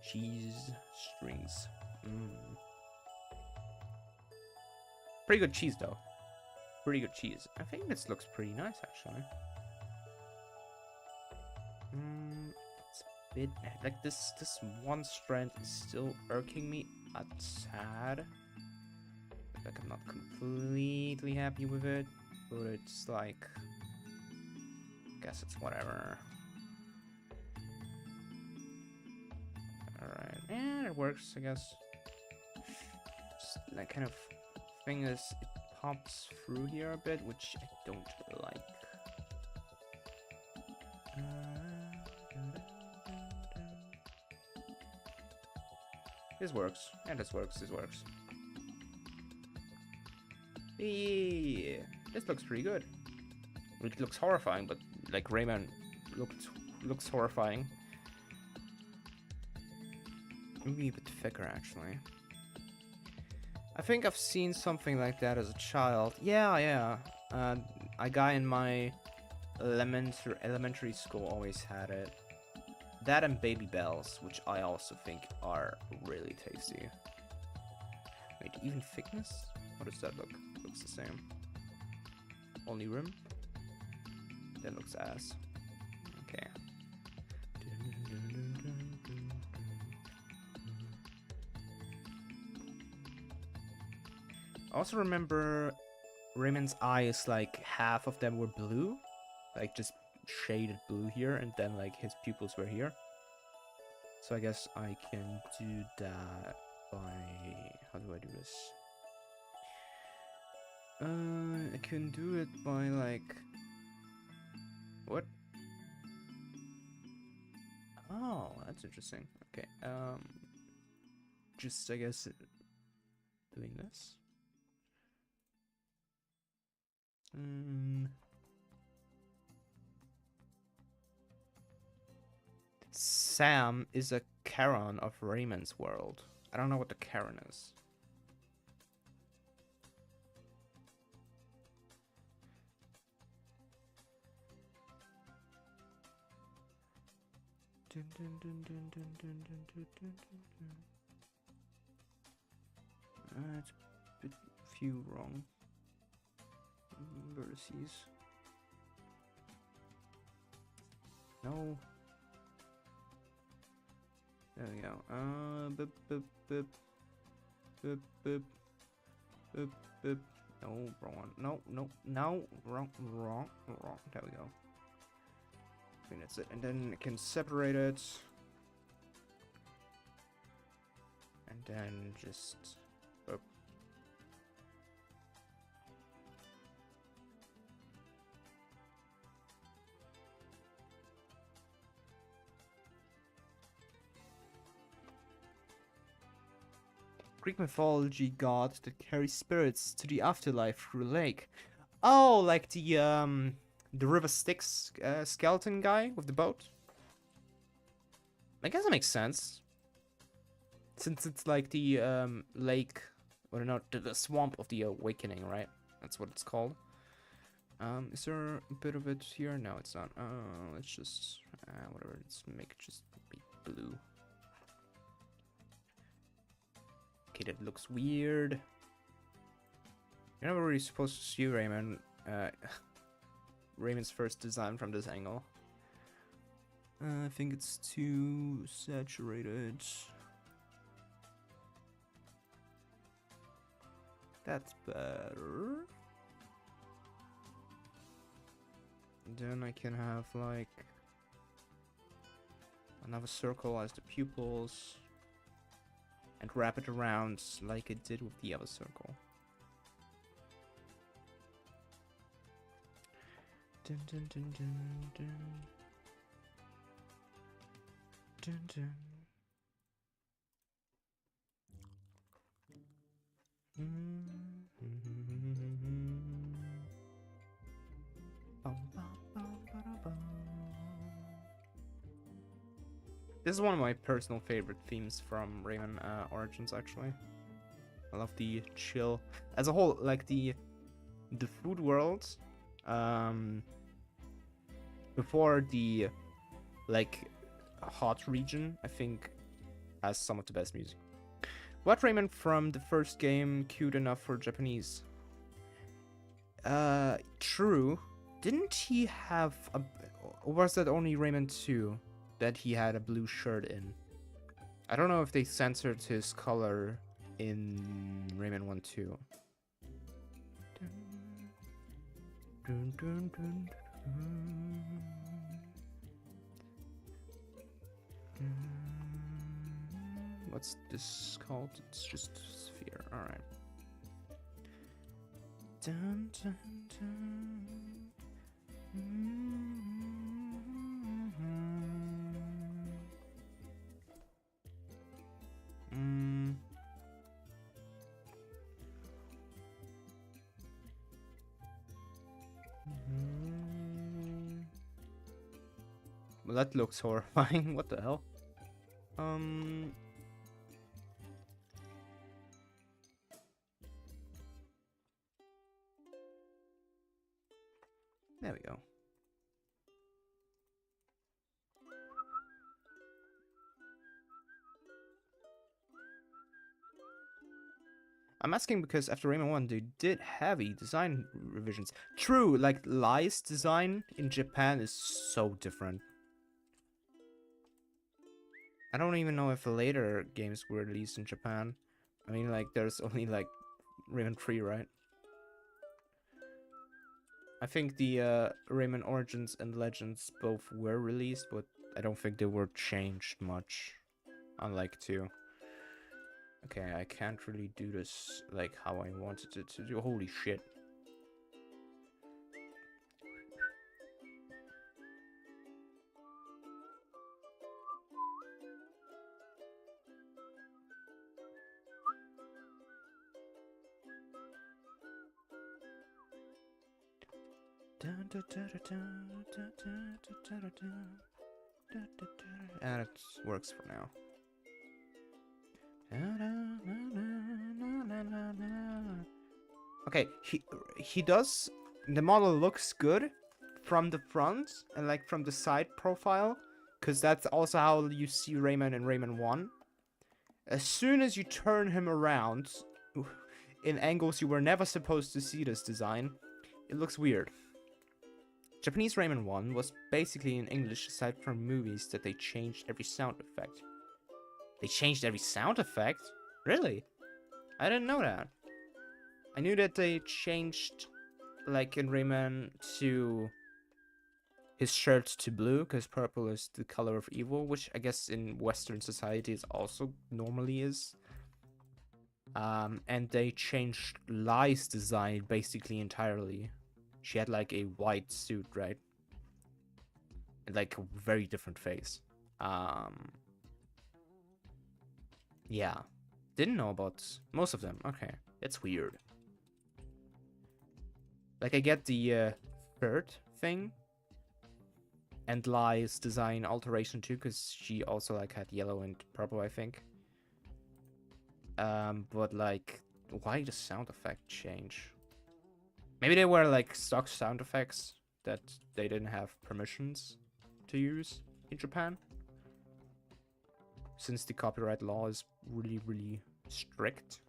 Cheese strings. Pretty good cheese, though. Pretty good cheese. I think this looks pretty nice, actually. It's a bit like this one strand is still irking me a tad. Like, I'm not completely happy with it, but it's like, I guess it's whatever. Alright, and it works, I guess. Just that kind of thing is, it pops through here a bit, which I don't like. This works, and this works, this works. Yeah, this looks pretty good. It looks horrifying, but like Rayman looks horrifying. Maybe a bit thicker, actually. I think I've seen something like that as a child. Yeah. A guy in my elementary school always had it. That and Baby Bells, which I also think are really tasty. Wait, even thickness? What does that look? Looks the same. Only rim? That looks ass. Okay. I also remember Rayman's eyes, like half of them were blue, like just shaded blue here, and then like his pupils were here. So I guess I can do that by, how do I do this? I can do it by like, what? Oh, that's interesting. Okay, just I guess doing this. Sam is a Charon of Rayman's world. I don't know what the Charon is. It's a bit few wrong vertices. No. There we go. Boop, boop, boop. Boop, boop. Boop, boop. No, wrong one. No. Wrong. There we go. I think that's it. And then I can separate it. And then just... Boop. Greek mythology god that carries spirits to the afterlife through a lake. Oh, like the River Styx skeleton guy with the boat? I guess that makes sense. Since it's like the lake, or not, the swamp of the awakening, right? That's what it's called. Is there a bit of it here? No, it's not. Let's just, whatever, let's make it just be blue. Okay, that looks weird. You're not really supposed to see Rayman, Rayman's first design from this angle. I think it's too saturated. That's better. And then I can have like another circle as the pupils and wrap it around like it did with the other circle. Dun, dun, dun, dun, dun. Dun, dun. This is one of my personal favorite themes from Rayman Origins, actually. I love the chill as a whole, like the food world before the like hot region, I think has some of the best music. What Rayman from the first game cute enough for Japanese? True. Didn't he have a, or was that only Rayman 2 that he had a blue shirt in? I don't know if they censored his color in Rayman 1 2. Dun, dun, dun, dun. What's this called? It's just sphere. Alright. Dun, dun, dun. Well, that looks horrifying. What the hell? There we go. I'm asking because after Rayman 1, they did heavy design revisions. True, like Lai's design in Japan is so different. I don't even know if the later games were released in Japan. I mean, like, there's only, like, Rayman 3, right? I think the Rayman Origins and Legends both were released, but I don't think they were changed much, unlike 2. Okay, I can't really do this like how I wanted it to do. Holy shit. And it works for now. Okay, he does. The model looks good from the front and like from the side profile, because that's also how you see Rayman in Rayman 1. As soon as you turn him around in angles you were never supposed to see this design, it looks weird. Japanese Rayman 1 was basically in English aside from movies that they changed every sound effect. They changed every sound effect? Really? I didn't know that. I knew that they changed, like in Rayman 2, his shirt to blue, because purple is the color of evil, which I guess in Western society is also normally is. And they changed Lai's design basically entirely. She had like a white suit, right? And like a very different face. Yeah. Didn't know about most of them. Okay. It's weird. Like, I get the shirt thing. And Lai's design alteration too, because she also like had yellow and purple, I think. But like, why the sound effect change? Maybe they were like stock sound effects that they didn't have permissions to use in Japan, since the copyright law is really, really strict.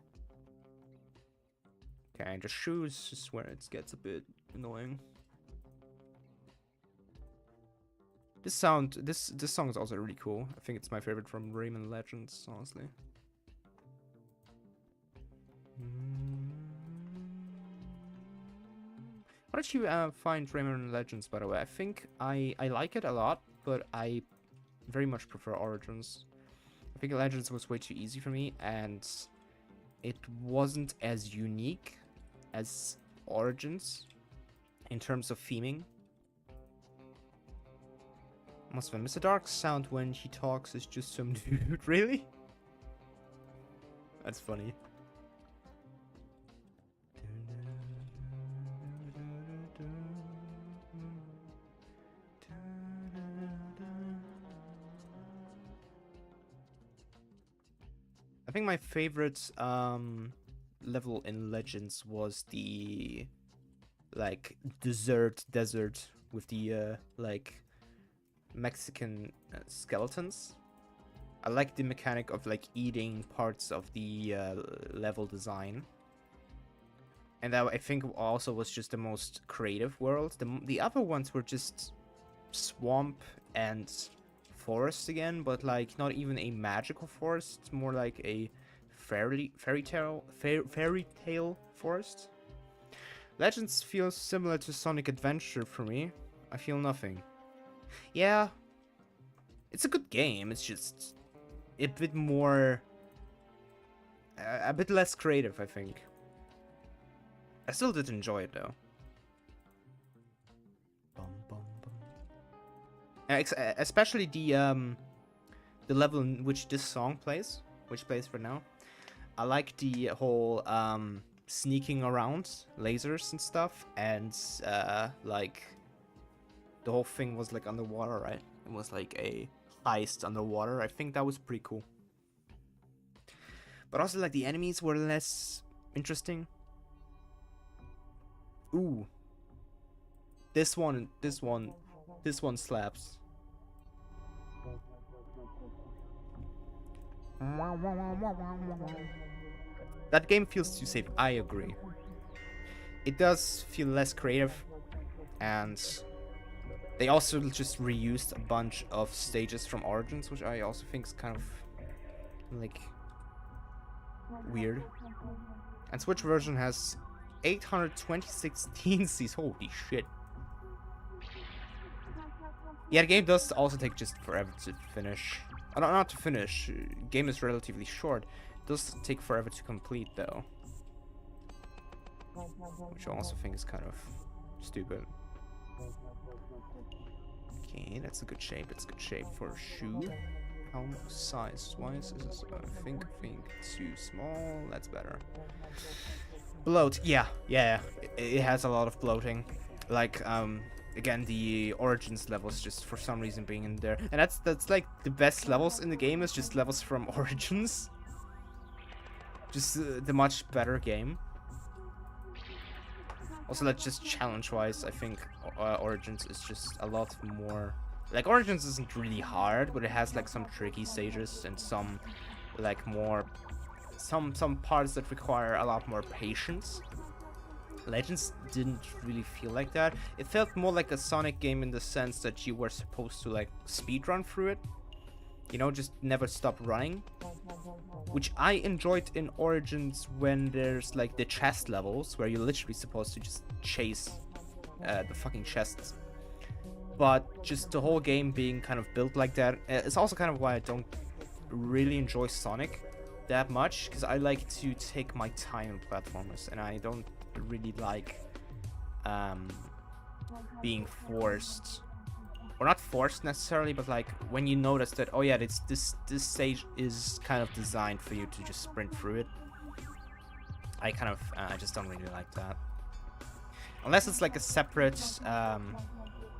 Okay, and the shoes is where it gets a bit annoying. This song is also really cool. I think it's my favorite from Rayman Legends, honestly. How did you find Rayman Legends, by the way? I think I like it a lot, but I very much prefer Origins. I think Legends was way too easy for me, and it wasn't as unique as Origins in terms of theming. Must have Mr. Dark's sound when he talks is just some dude. Really? That's funny. I think my favorite level in Legends was the like desert with the like Mexican skeletons. I like the mechanic of like eating parts of the level design. And that I think also was just the most creative world. The other ones were just swamp and forest again, but like not even a magical forest, more like a fairy tale forest. Legends feels similar to Sonic Adventure for me. I feel nothing. Yeah, it's a good game. It's just a bit more, a bit less creative, I think. I still did enjoy it though. Especially the level in which this song plays, which plays for now. I like the whole sneaking around, lasers and stuff, and like the whole thing was like underwater, right? It was like a heist underwater. I think that was pretty cool. But also like the enemies were less interesting. Ooh. This one slaps. That game feels too safe. I agree. It does feel less creative, and they also just reused a bunch of stages from Origins, which I also think is kind of like weird. And Switch version has 826 teens. Holy shit. Yeah, the game does also take just forever to finish. Not to finish. Game is relatively short. It does take forever to complete though, which I also think is kind of stupid. Okay, that's a good shape. It's a good shape for a shoe. How size-wise is this? I think too small. That's better. Bloat. Yeah. It has a lot of bloating. Like again, the Origins levels just for some reason being in there, and that's like the best levels in the game is just levels from Origins. Just the much better game. Also, like just challenge-wise, I think Origins is just a lot more. Like Origins isn't really hard, but it has like some tricky stages and some like more some parts that require a lot more patience. Legends didn't really feel like that. It felt more like a Sonic game in the sense that you were supposed to like speedrun through it. You know, just never stop running. Which I enjoyed in Origins when there's like the chest levels where you're literally supposed to just chase the fucking chests. But just the whole game being kind of built like that, it's also kind of why I don't really enjoy Sonic that much, because I like to take my time in platformers, and I don't really like being forced, or not forced necessarily, but like when you notice that, oh yeah, this stage is kind of designed for you to just sprint through it. I just don't really like that, unless it's like a separate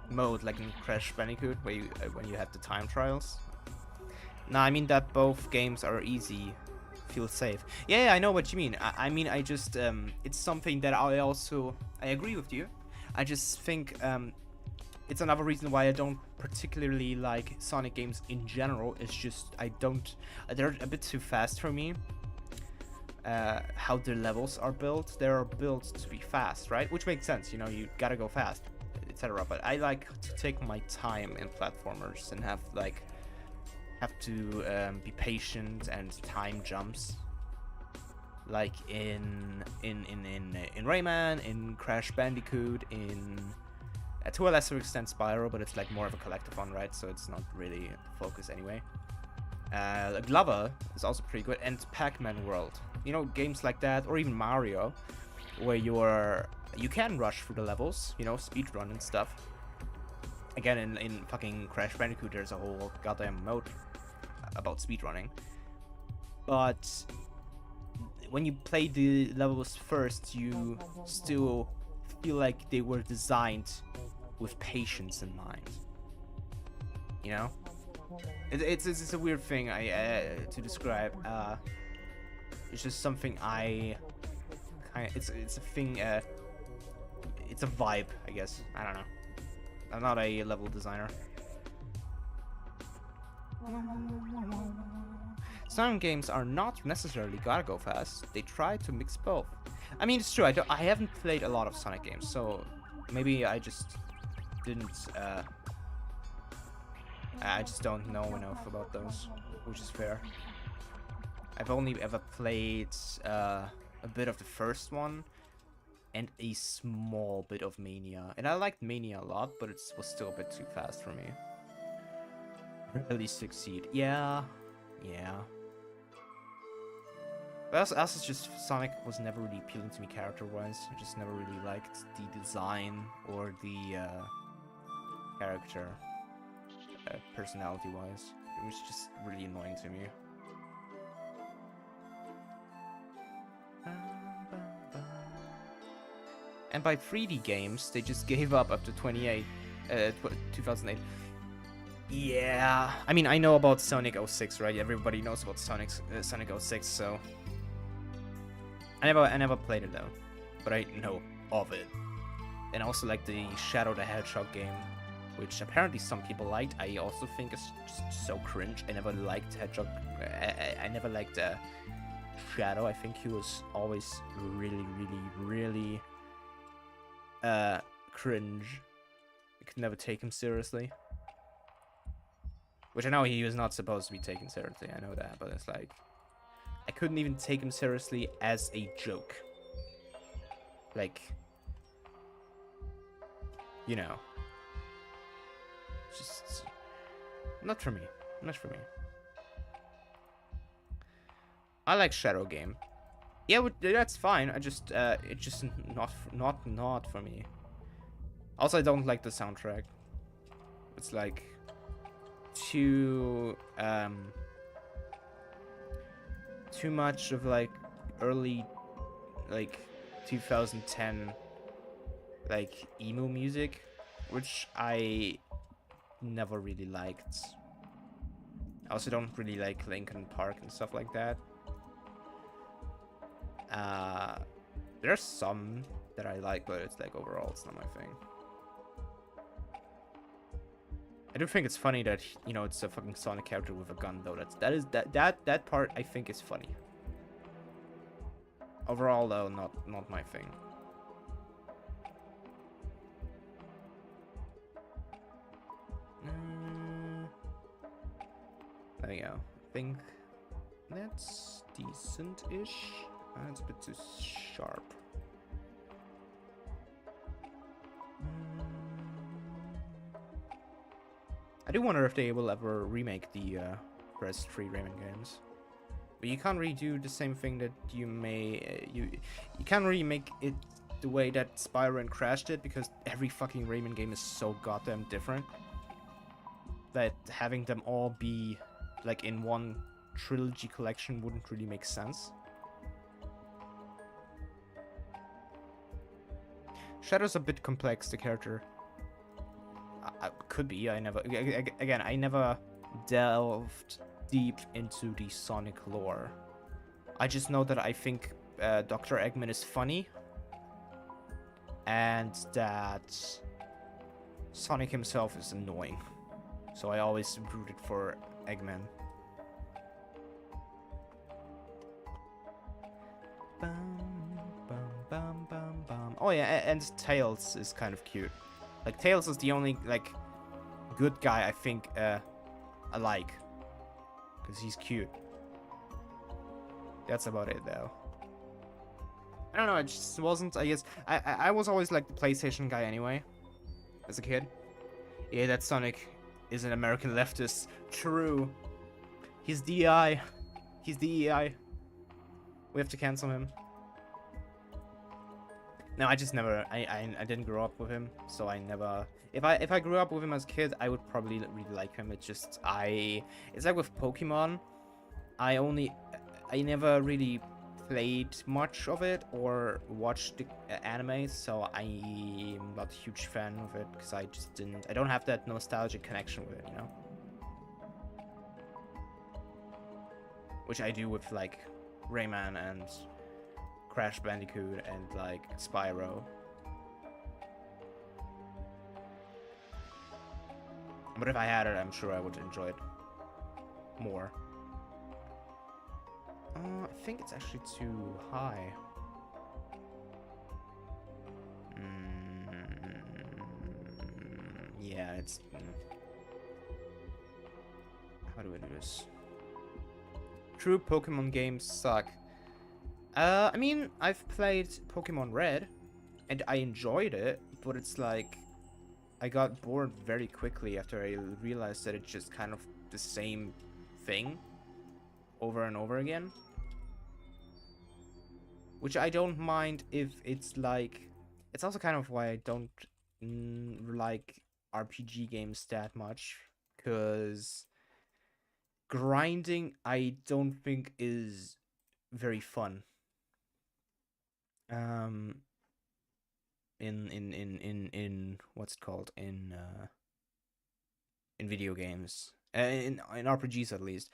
mode, like in Crash Bandicoot, where you when you have the time trials. No, I mean that both games are easy, feel safe. Yeah, I know what you mean. I mean, I just it's something that I agree with you. I just think it's another reason why I don't particularly like Sonic games in general. It's just they're a bit too fast for me. How their levels are built, they're built to be fast, right? Which makes sense, you know, you gotta go fast, etc. But I like to take my time in platformers and have to be patient and time jumps. like in Rayman, in Crash Bandicoot, in to a lesser extent Spyro, but it's like more of a collectathon, right? So it's not really the focus anyway. Glover is also pretty good, and Pac-Man World. You know, games like that, or even Mario, where you can rush through the levels, you know, speedrun and stuff. Again, in fucking Crash Bandicoot, there's a whole goddamn mode about speedrunning. But when you play the levels first, you still feel like they were designed with patience in mind. You know? It's a weird thing to describe. It's just something it's a thing. It's a vibe, I guess. I don't know. I'm not a level designer. Some games are not necessarily gotta go fast. They try to mix both. I mean, it's true. I haven't played a lot of Sonic games, so maybe I just didn't. I just don't know enough about those, which is fair. I've only ever played a bit of the first one and a small bit of Mania. And I liked Mania a lot, but it was still a bit too fast for me. Really succeed. Yeah. But also it's just Sonic was never really appealing to me character-wise. I just never really liked the design or the character. Personality-wise, it was just really annoying to me. And by 3D games, they just gave up after 2008. Yeah, I mean, I know about Sonic 06, right? Everybody knows about Sonic 06, so I never played it though, but I know of it. And also like the Shadow the Hedgehog game, which apparently some people liked. I also think it's just so cringe. I never liked Hedgehog. I never liked Shadow. I think he was always really cringe. I could never take him seriously. Which I know he was not supposed to be taken seriously. I know that, but it's like I couldn't even take him seriously as a joke. Like, you know. Just not for me. I like Shadow game. Yeah, that's fine. I just it's just not for me. Also, I don't like the soundtrack. It's like too much of like early like 2010 like emo music, which I never really liked. I also don't really like Linkin Park and stuff like that. There's some that I like, but it's like overall it's not my thing. I do think it's funny that, you know, it's a fucking Sonic character with a gun though. That part I think is funny. Overall though, not my thing. There we go. I think that's decent-ish. It's a bit too sharp. I do wonder if they will ever remake the PS3 Rayman games. But you can't really do the same thing that you may... you can't really make it the way that Spyro and Crash did, because every fucking Rayman game is so goddamn different that having them all be like in one trilogy collection wouldn't really make sense. Shadow's a bit complex, the character. Could be. I never delved deep into the Sonic lore. I just know that I think Dr. Eggman is funny, and that Sonic himself is annoying. So I always rooted for Eggman. Oh yeah, and Tails is kind of cute. Like, Tails is the only, like, good guy I think I like. Because he's cute. That's about it, though. I don't know, it just wasn't, I guess, I was always like the PlayStation guy anyway, as a kid. Yeah, that Sonic is an American leftist. True. He's DEI. He's DEI. We have to cancel him. No, I just never, I didn't grow up with him, so I never, if I grew up with him as a kid, I would probably really like him. It's just, it's like with Pokemon, I never really played much of it or watched the anime, so I'm not a huge fan of it, because I don't have that nostalgic connection with it, you know? Which I do with, like, Rayman and Crash Bandicoot and, like, Spyro. But if I had it, I'm sure I would enjoy it more. I think it's actually too high. Yeah, it's... How do I do this? True Pokemon games suck. I mean, I've played Pokemon Red, and I enjoyed it, but it's like... I got bored very quickly after I realized that it's just kind of the same thing over and over again. Which I don't mind if it's like... It's also kind of why I don't like RPG games that much, because grinding I don't think is very fun. In what's it called, in video games, in RPGs at least.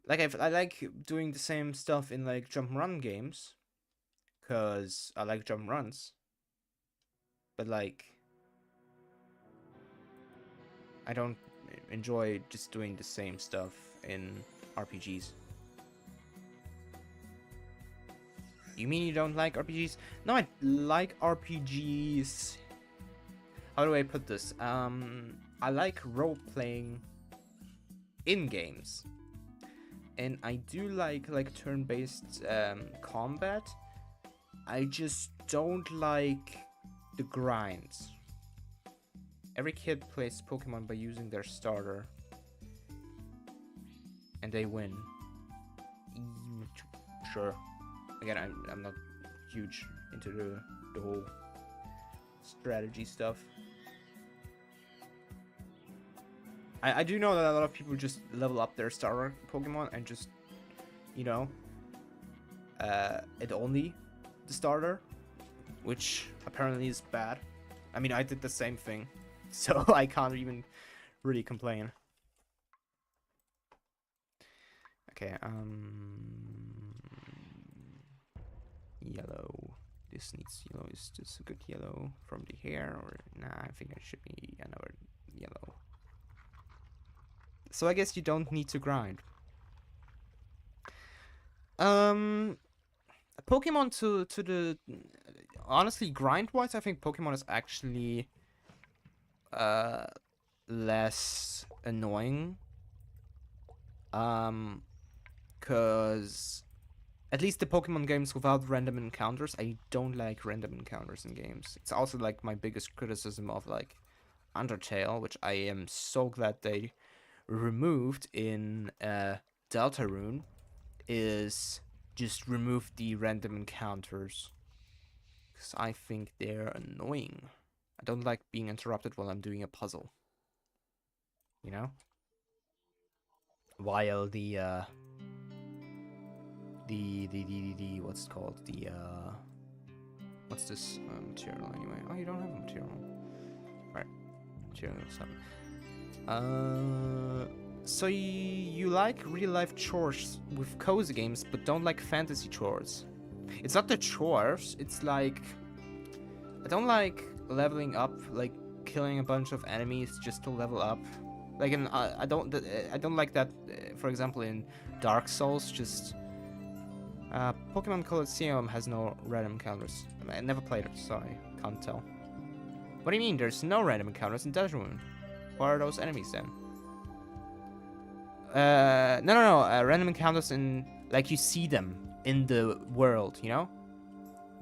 Like I like doing the same stuff in like jump and run games, cause I like jump and runs. But like, I don't enjoy just doing the same stuff in RPGs. You mean you don't like RPGs? No, I like RPGs. How do I put this? I like role-playing in games. And I do like turn-based combat. I just don't like the grinds. Every kid plays Pokemon by using their starter. And they win. Sure. Again, I'm not huge into the whole strategy stuff. I do know that a lot of people just level up their starter Pokemon and just, you know, it only the starter, which apparently is bad. I mean, I did the same thing, so I can't even really complain. Okay, yellow. This needs yellow. Is this a good yellow from the hair, or nah? I think it should be another yellow. So I guess you don't need to grind. Pokemon to the honestly, grind wise, I think Pokemon is actually less annoying. Cause at least the Pokemon games without random encounters, I don't like random encounters in games. It's also like my biggest criticism of like Undertale, which I am so glad they removed in Deltarune, is just remove the random encounters, because I think they're annoying. I don't like being interrupted while I'm doing a puzzle, you know? While the what's it called, what's this material anyway? Oh, you don't have a material. Right, material 7. So you like real life chores with cozy games, but don't like fantasy chores. It's not the chores, it's like, I don't like leveling up, like killing a bunch of enemies just to level up. Like I don't like that. For example, in Dark Souls, just Pokemon Colosseum has no random encounters. I never played it, so I can't tell. What do you mean? There's no random encounters in Deltarune? What are those enemies then? No. Random encounters in, like, you see them in the world, you know?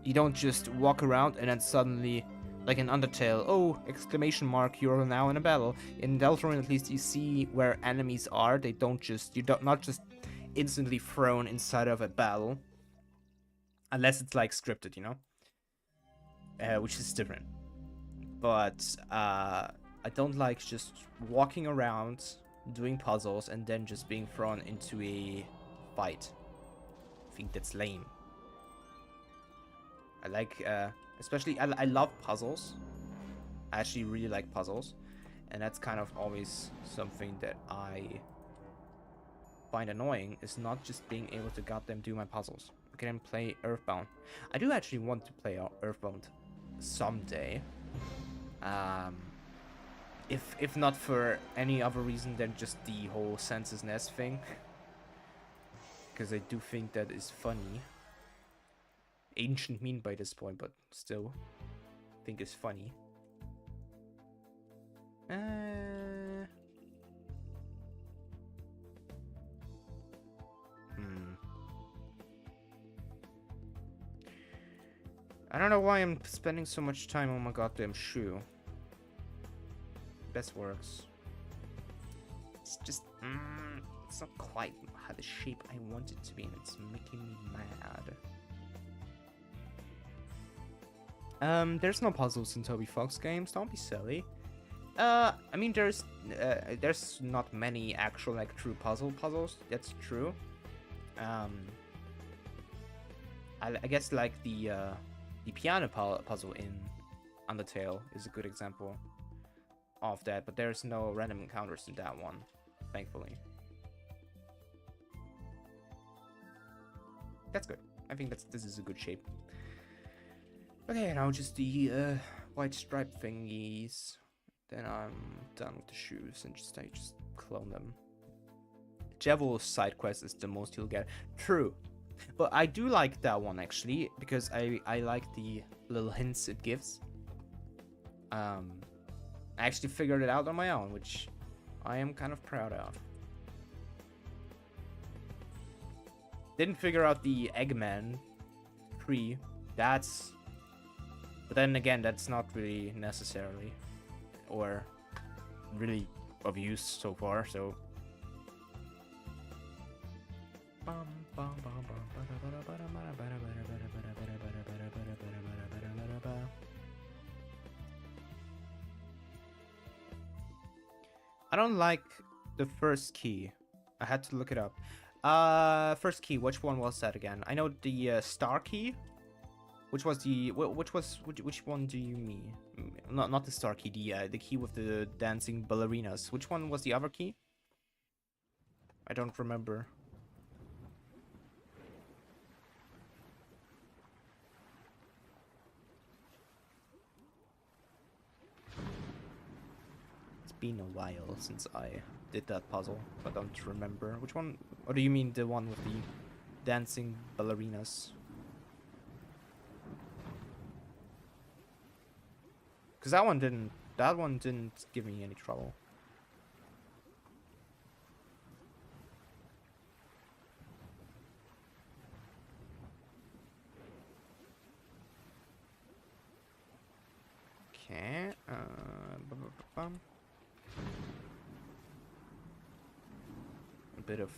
You don't just walk around and then suddenly, like in Undertale, oh, exclamation mark, you're now in a battle. In Deltarune, at least you see where enemies are. They don't just, you don't not just instantly thrown inside of a battle. Unless it's like scripted, you know? Which is different. But I don't like just walking around, doing puzzles, and then just being thrown into a fight. I think that's lame. I like, especially, I love puzzles. I actually really like puzzles. And that's kind of always something that I find annoying, is not just being able to goddamn do my puzzles. I can play Earthbound. I do actually want to play Earthbound someday. If not for any other reason than just the whole Census Nest thing. Because I do think that is funny. Ancient meme by this point, but still. I think it's funny. I don't know why I'm spending so much time on my goddamn shoe. Best works. It's just, it's not quite how the shape I want it to be, and it's making me mad. There's no puzzles in Toby Fox games. Don't be silly. I mean, there's not many actual like true puzzles. That's true. I guess like the piano puzzle in Undertale is a good example of that, but there's no random encounters in that one, thankfully. That's good. I think this is a good shape. Okay, now just the white stripe thingies. Then I'm done with the shoes and I just clone them. Javel's side quest is the most you'll get. True. But I do like that one actually, because I like the little hints it gives. I actually figured it out on my own, which I am kind of proud of. Didn't figure out the Eggman tree. But then again, that's not really necessarily or really of use so far, so. I don't like the first key. I had to look it up. First key, which one was that again? I know the star key. Which was the which one do you mean? Not the star key, the key with the dancing ballerinas. Which one was the other key? I don't remember. It's been a while since I did that puzzle, but I don't remember. Which one? Or do you mean the one with the dancing ballerinas? Because that one didn't give me any trouble. Okay. A bit of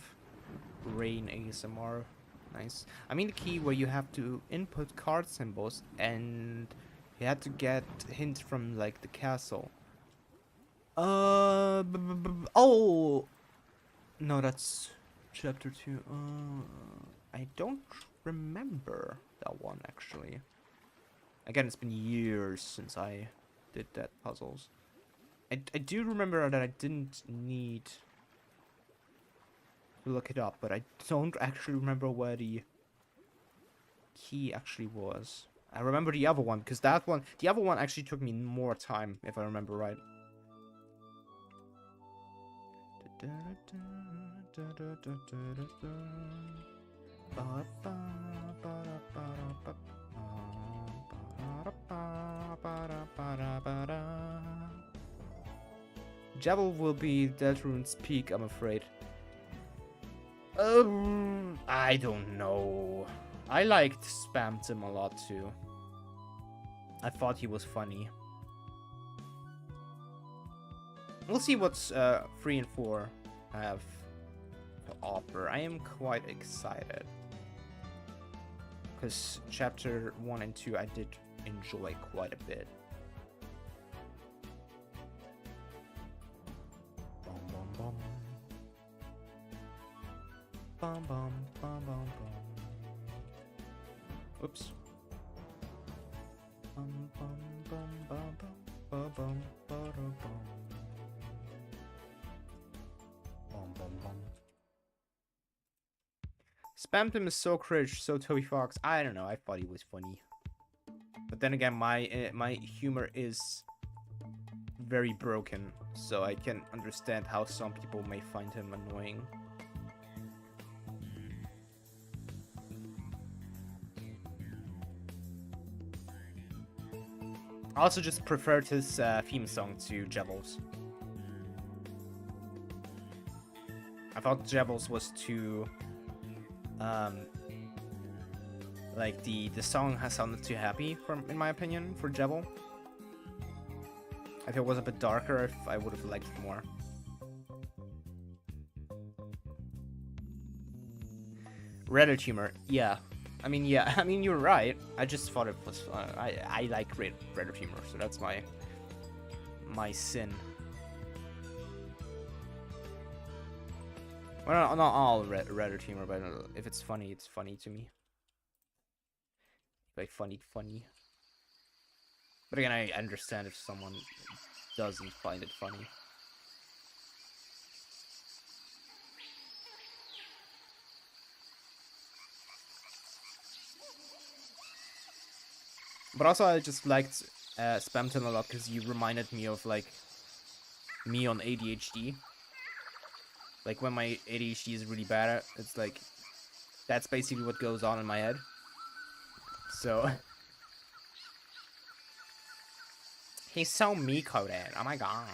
rain ASMR. Nice. I mean the key where you have to input card symbols and you had to get hints from like the castle. Oh no, that's chapter 2. I don't remember that one actually. Again, it's been years since I did that puzzles. I do remember that I didn't need to look it up, but I don't actually remember where the key actually was. I remember the other one, because the other one actually took me more time, if I remember right. Javel will be Deltarune's peak, I'm afraid. I don't know. I liked Spamton a lot too. I thought he was funny. We'll see what's 3 and 4 have to offer. I am quite excited. Because chapter 1 and 2 I did enjoy quite a bit. Bum bum bum. Bum bum bum bum bum. Oops. Bum bum bum bum bum bum bum bum. Bum bum bum. Spamton is so cringe, so Toby Fox. I don't know. I thought he was funny, but then again, my humor is very broken, so I can understand how some people may find him annoying. I also just preferred his theme song to Jebel's. I thought Jebel's was too, like the song has sounded too happy, in my opinion, for Jebel. If it was a bit darker, I would have liked it more. Reddit humor, yeah. I mean, you're right. I just thought it was fun. I like Reddit humor, so that's my sin. Well, not all Reddit humor, but if it's funny to me. Like funny. But again, I understand if someone doesn't find it funny. But also, I just liked Spamton a lot because you reminded me of like me on ADHD. Like when my ADHD is really bad, it's like that's basically what goes on in my head. So he's so me-coded. Oh my god.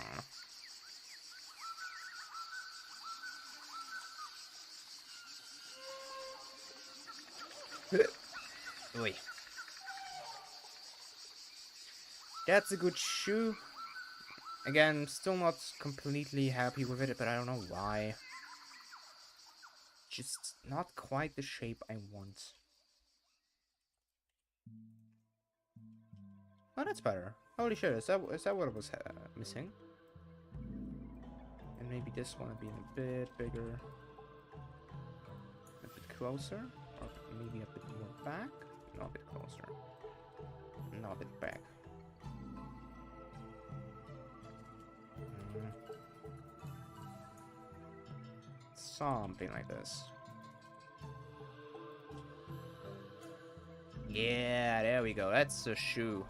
Oi. That's a good shoe. Again, still not completely happy with it, but I don't know why. Just not quite the shape I want. Oh, that's better. Holy shit, is that what I was missing? And maybe this one being a bit bigger. A bit closer? Or maybe a bit more back? No, a bit closer. No, a bit back. Something like this. Yeah, there we go. That's a shoe.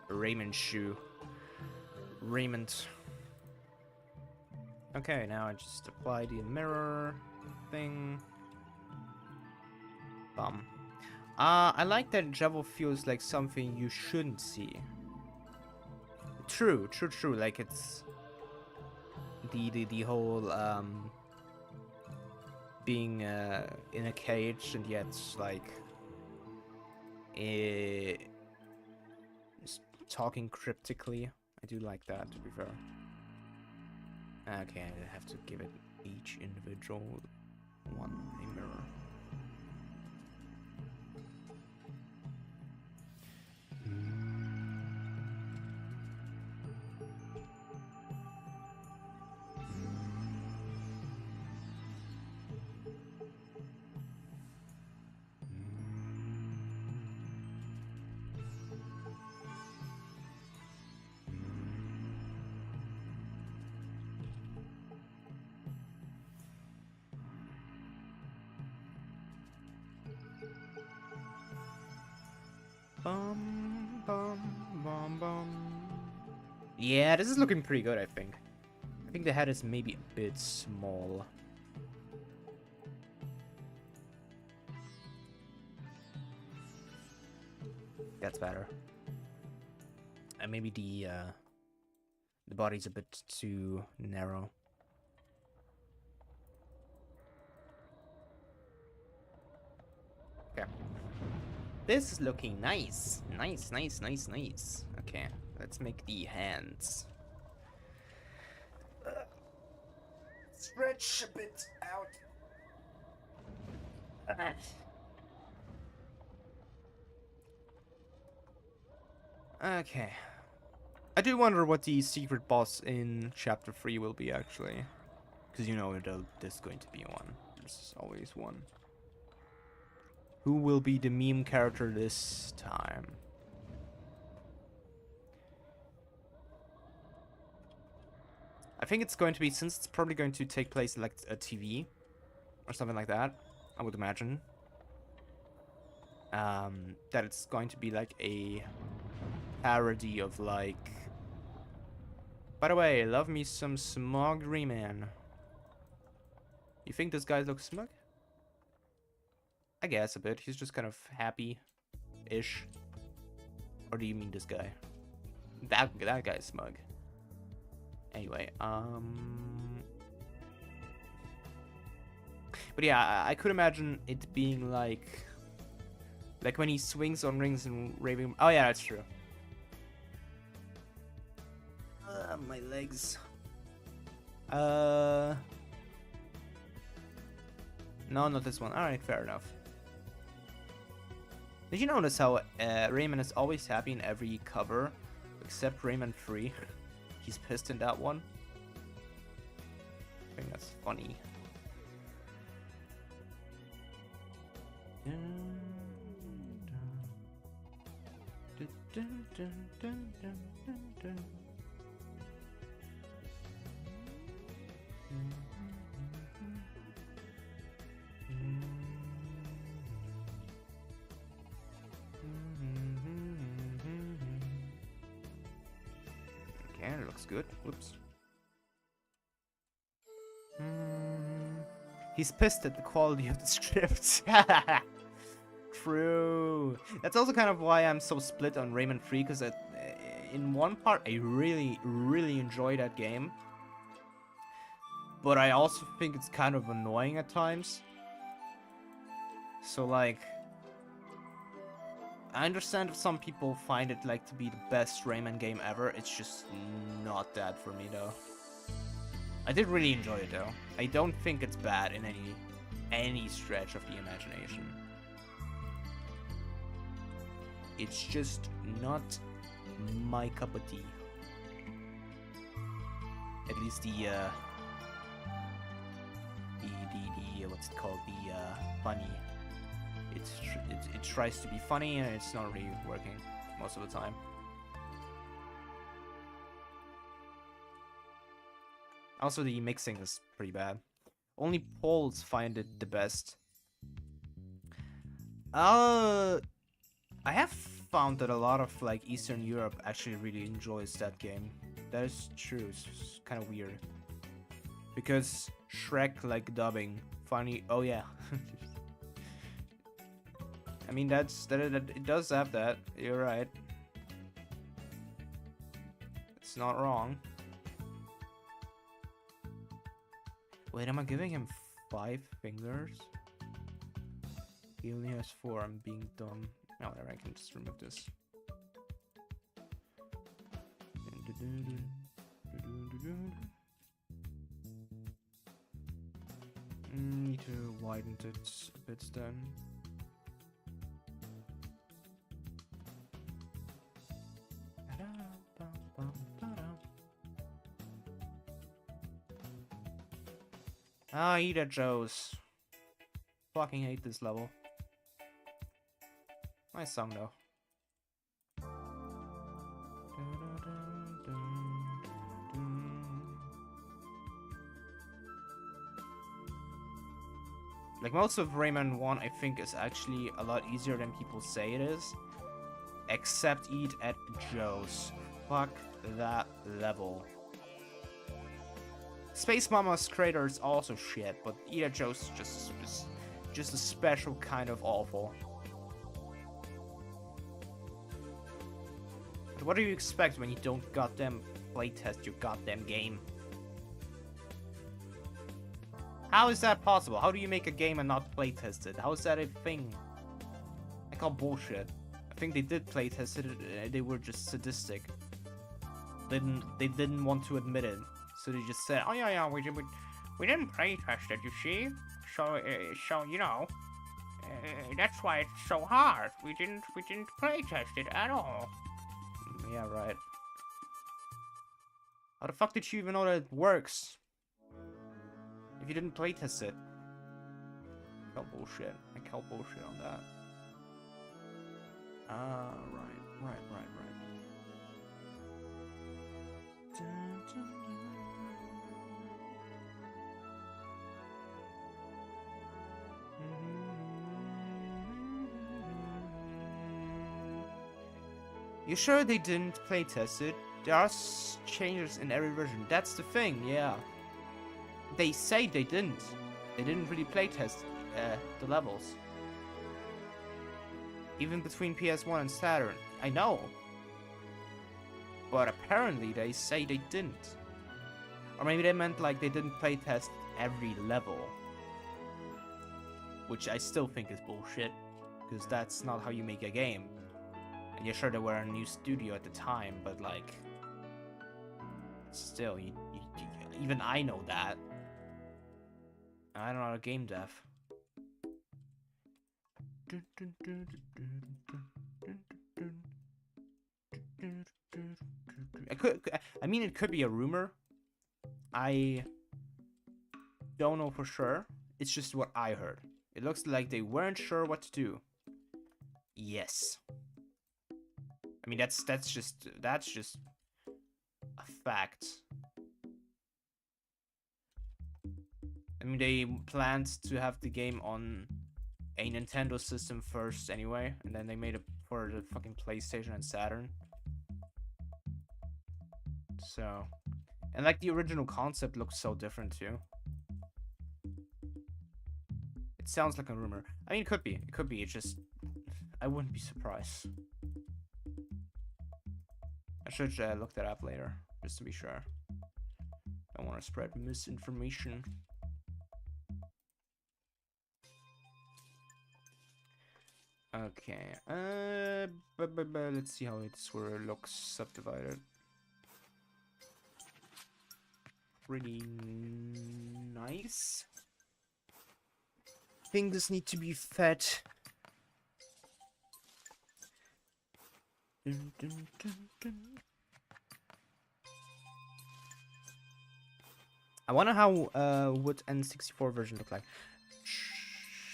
A Raymond shoe. Raymond. Okay, now I just apply the mirror thing. Bum. I like that Java feels like something you shouldn't see. True. Like it's the whole being in a cage and yet like talking cryptically. I do like that, to be fair. Okay, I have to give it each individual one a mirror. Yeah, this is looking pretty good, I think. I think the head is maybe a bit small. That's better. And maybe the body's a bit too narrow. Okay. This is looking nice. Nice, nice, nice, nice. Okay, let's make the hands. Stretch a bit out. Okay. I do wonder what the secret boss in Chapter 3 will be, actually. Because you know there's going to be one. There's always one. Who will be the meme character this time? I think it's going to be, since it's probably going to take place like a TV or something like that, I would imagine. That it's going to be like a parody of like... By the way, love me some smug Rayman. You think this guy looks smug? I guess a bit. He's just kind of happy-ish. Or do you mean this guy? That guy's smug. Anyway, but yeah, I could imagine it being like when he swings on rings and raving. Oh yeah, that's true. My legs. No, not this one. Alright, fair enough. Did you notice how Rayman is always happy in every cover, except Rayman 3? He's pissed in that one. I think that's funny. Okay, it looks good. Whoops. He's pissed at the quality of the script. True. That's also kind of why I'm so split on Rayman 3, because in one part I really, really enjoy that game. But I also think it's kind of annoying at times. So like, I understand if some people find it like to be the best Rayman game ever. It's just not that for me though. I did really enjoy it though. I don't think it's bad in any stretch of the imagination. It's just not my cup of tea. At least the what's it called? The funny. It tries to be funny and it's not really working most of the time. Also, the mixing is pretty bad. Only Poles find it the best. I have found that a lot of like Eastern Europe actually really enjoys that game. That is true. It's kind of weird. Because Shrek like dubbing, funny. Oh yeah. I mean that it does have that. You're right. It's not wrong. Wait, am I giving him 5 fingers? He only has 4. I'm being dumb. No, whatever. I can just remove this. Need to widen it a bit then. Ah, eat it, Joes. Fucking hate this level. Nice song though. Like most of Rayman 1 I think is actually a lot easier than people say it is. Except Eat at Joe's. Fuck that level. Space Mama's Crater is also shit, but Eat at Joe's is just a special kind of awful. But what do you expect when you don't goddamn playtest your goddamn game? How is that possible? How do you make a game and not playtest it? How is that a thing? Like, all bullshit. I think they did playtest it. They were just sadistic. They didn't want to admit it, so they just said, "Oh yeah, we didn't playtest it. You see, so you know, that's why it's so hard. We didn't playtest it at all." Yeah, right. How the fuck did you even know that it works if you didn't playtest it? Hell bullshit. I call bullshit on that. Right. You sure they didn't playtest it? There are changes in every version. That's the thing, yeah. They say they didn't. They didn't really playtest the levels. Even between PS1 and Saturn. I know. But apparently they say they didn't. Or maybe they meant like they didn't playtest every level. Which I still think is bullshit. Because that's not how you make a game. And yeah, sure, they were a new studio at the time, but like... Still, even I know that. I'm not a game dev. I mean, it could be a rumor. I don't know for sure. It's just what I heard. It looks like they weren't sure what to do. Yes. I mean, that's just a fact. I mean, they planned to have the game on a Nintendo system first anyway, and then they made it for the fucking PlayStation and Saturn. So, and like the original concept looks so different too. It sounds like a rumor. I mean, it could be. It could be. It's just, I wouldn't be surprised. I should look that up later, just to be sure. Don't want to spread misinformation. Okay. Let's see how it sort of looks subdivided. Pretty nice. Things need to be fed. I wonder how would N64 version look like.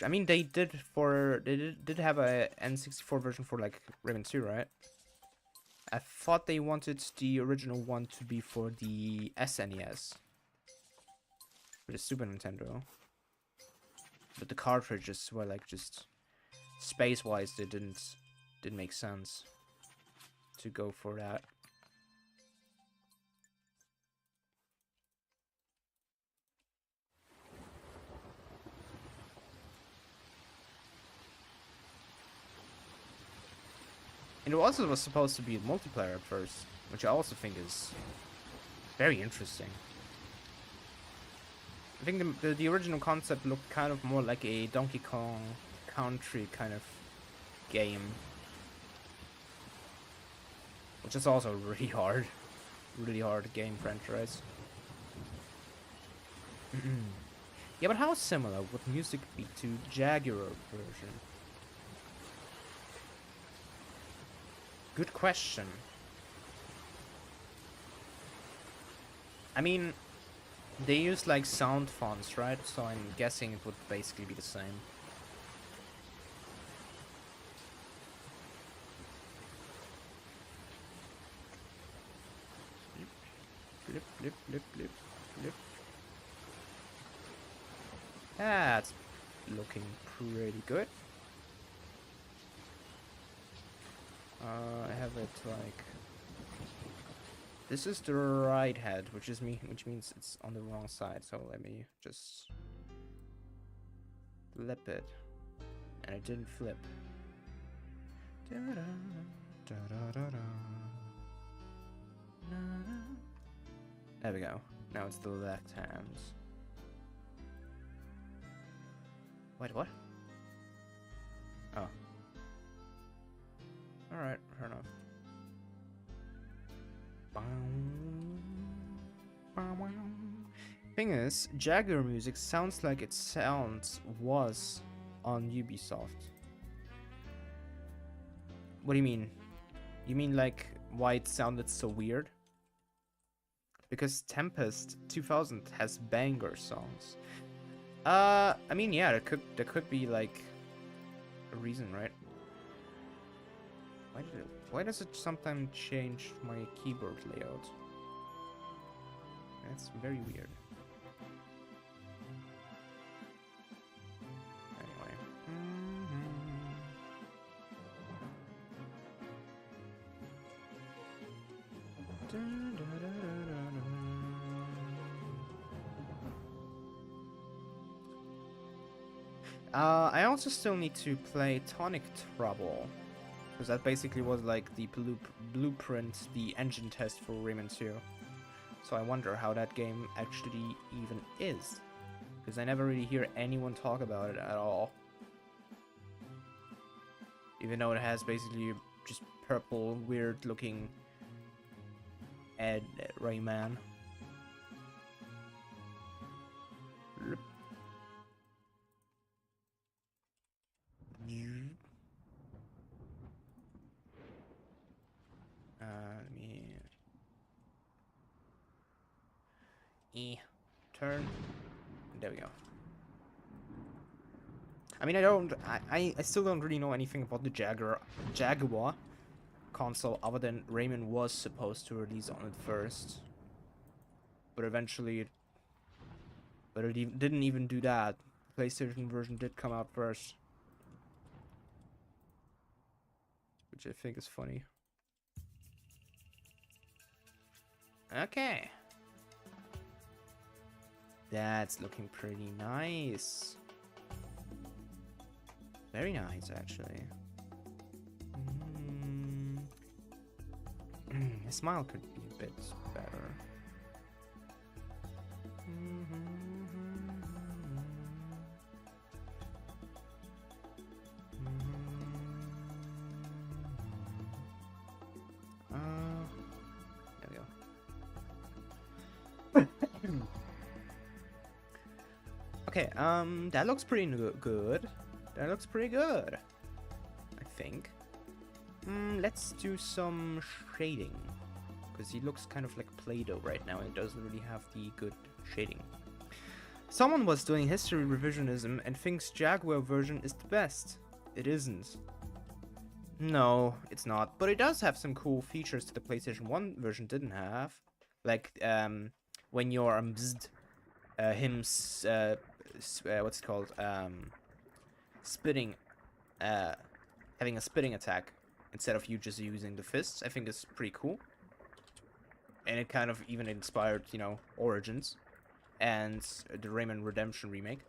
I mean, they did have a N64 version for like Rayman 2, right? I thought they wanted the original one to be for the SNES, for the Super Nintendo. But the cartridges were like just space-wise, they didn't make sense to go for that. And it also was supposed to be multiplayer at first, which I also think is very interesting. I think the original concept looked kind of more like a Donkey Kong Country kind of game. Which is also really hard game franchise. Yeah, but how similar would music be to Jaguar version? Good question. I mean, they use like sound fonts, right? So I'm guessing it would basically be the same. Blip, blip, blip, blip, blip. That's looking pretty good. I have it like this is the right head, which means it's on the wrong side. So let me just flip it, and it didn't flip. There we go. Now it's the left hand. Wait, what? Oh. Alright, fair enough. Thing is, Jaguar music sounds like it was on Ubisoft. What do you mean? You mean like why it sounded so weird? Because Tempest 2000 has banger songs. I mean, yeah, there could be like a reason, right? Why does it sometimes change my keyboard layout? That's very weird. Anyway. I also still need to play Tonic Trouble, because that basically was like the blueprint, the engine test for Rayman 2. So I wonder how that game actually even is, because I never really hear anyone talk about it at all. Even though it has basically just purple, weird-looking Rayman. Turn. There we go. I mean, I still don't really know anything about the Jaguar console other than Rayman was supposed to release on it first. But eventually it didn't even do that. The PlayStation version did come out first. Which I think is funny. Okay. That's looking pretty nice. Very nice, actually. His smile could be a bit better. There we go. Okay, that looks pretty good. That looks pretty good, I think. Let's do some shading, because he looks kind of like Play-Doh right now, and it doesn't really have the good shading. Someone was doing history revisionism and thinks Jaguar version is the best. It isn't. No, it's not, but it does have some cool features that the PlayStation 1 version didn't have. Like, when you're what's it called? Spitting, having a spitting attack instead of you just using the fists, I think is pretty cool. And it kind of even inspired, you know, Origins and the Rayman Redemption remake,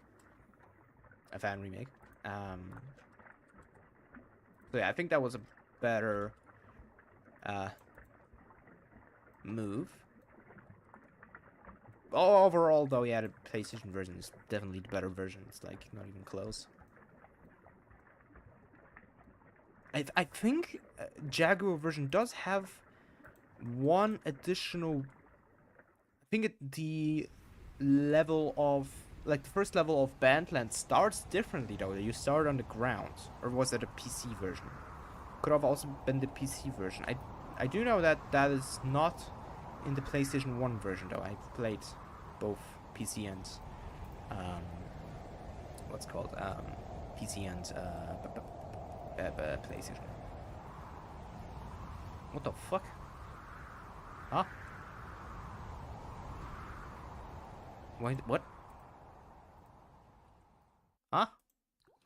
a fan remake. So yeah, I think that was a better move. Overall, though, yeah, the PlayStation version is definitely the better version. It's like not even close. I think Jaguar version does have one additional. I think the level of, like, the first level of Bandland starts differently though. You start on the ground, or was that a PC version? Could have also been the PC version. I do know that that is not in the PlayStation 1 version though. I've played both PC and what's it called, PC and PlayStation. What the fuck? Huh? Why? What? Huh?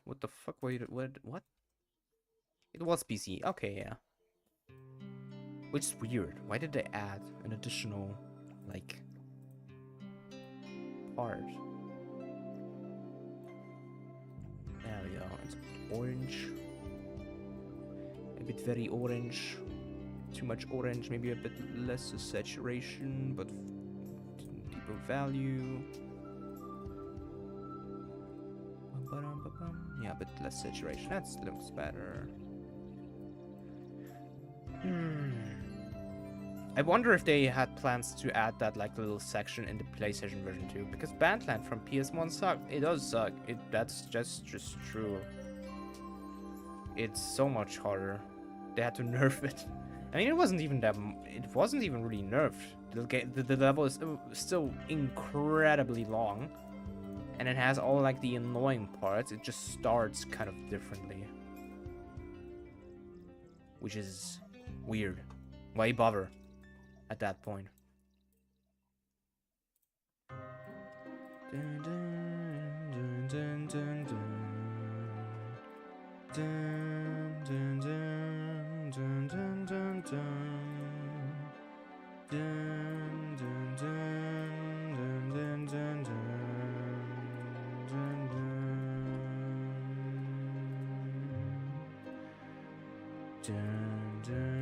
What the fuck? Wait, what? It was PC. Okay, yeah. Which is weird. Why did they add an additional, like, part? There we go. It's orange. A bit very orange. Too much orange. Maybe a bit less saturation, but deeper value. Yeah, a bit less saturation. That looks better. I wonder if they had plans to add that like little section in the PlayStation version too, because Bandland from PS1 sucked. It does suck. That's just true. It's so much harder. They had to nerf it. I mean, it wasn't even that. It wasn't even really nerfed. The level is still incredibly long, and it has all like the annoying parts. It just starts kind of differently, which is weird. Why bother at that point? Dun, dun, dun, dun, dun, dun, dun, dun, dun, dun, dun, dun. Dun, dun, dun, dun, dun, dun, dun, dun, dun.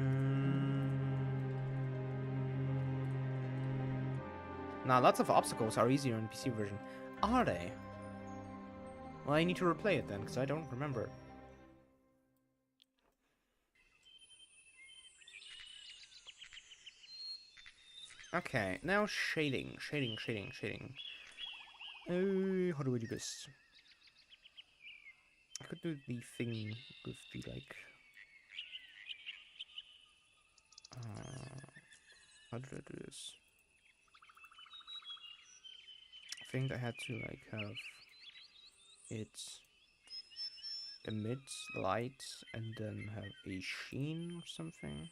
Now, lots of obstacles are easier in PC version. Are they? Well, I need to replay it then, because I don't remember. Okay, now shading. Oh, how do we do this? I could do the thing with the, like... how did I do this? I think I had to, like, have it emit light and then have a sheen or something.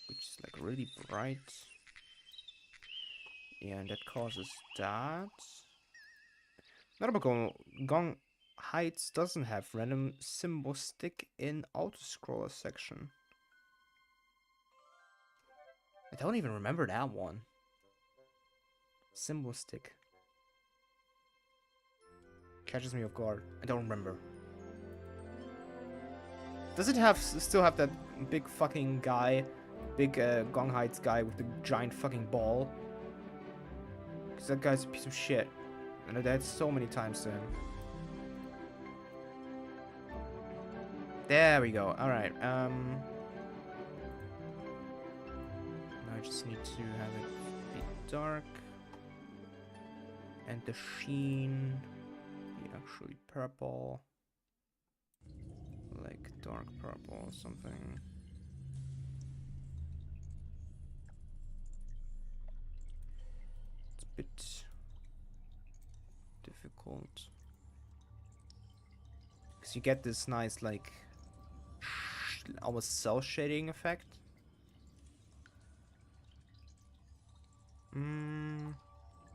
Which is, like, really bright. Yeah, and that causes that. Notable Gong Heights doesn't have random symbol stick in autoscroller section. I don't even remember that one. Symbol stick. Catches me off guard. I don't remember. Does it have still have that big fucking guy? Big Gong Heights guy with the giant fucking ball? Because that guy's a piece of shit. And I died so many times to him. There we go. Alright, now I just need to have it be dark. And the sheen be actually purple. Like dark purple or something. It's a bit difficult. Because you get this nice, like, almost cell shading effect.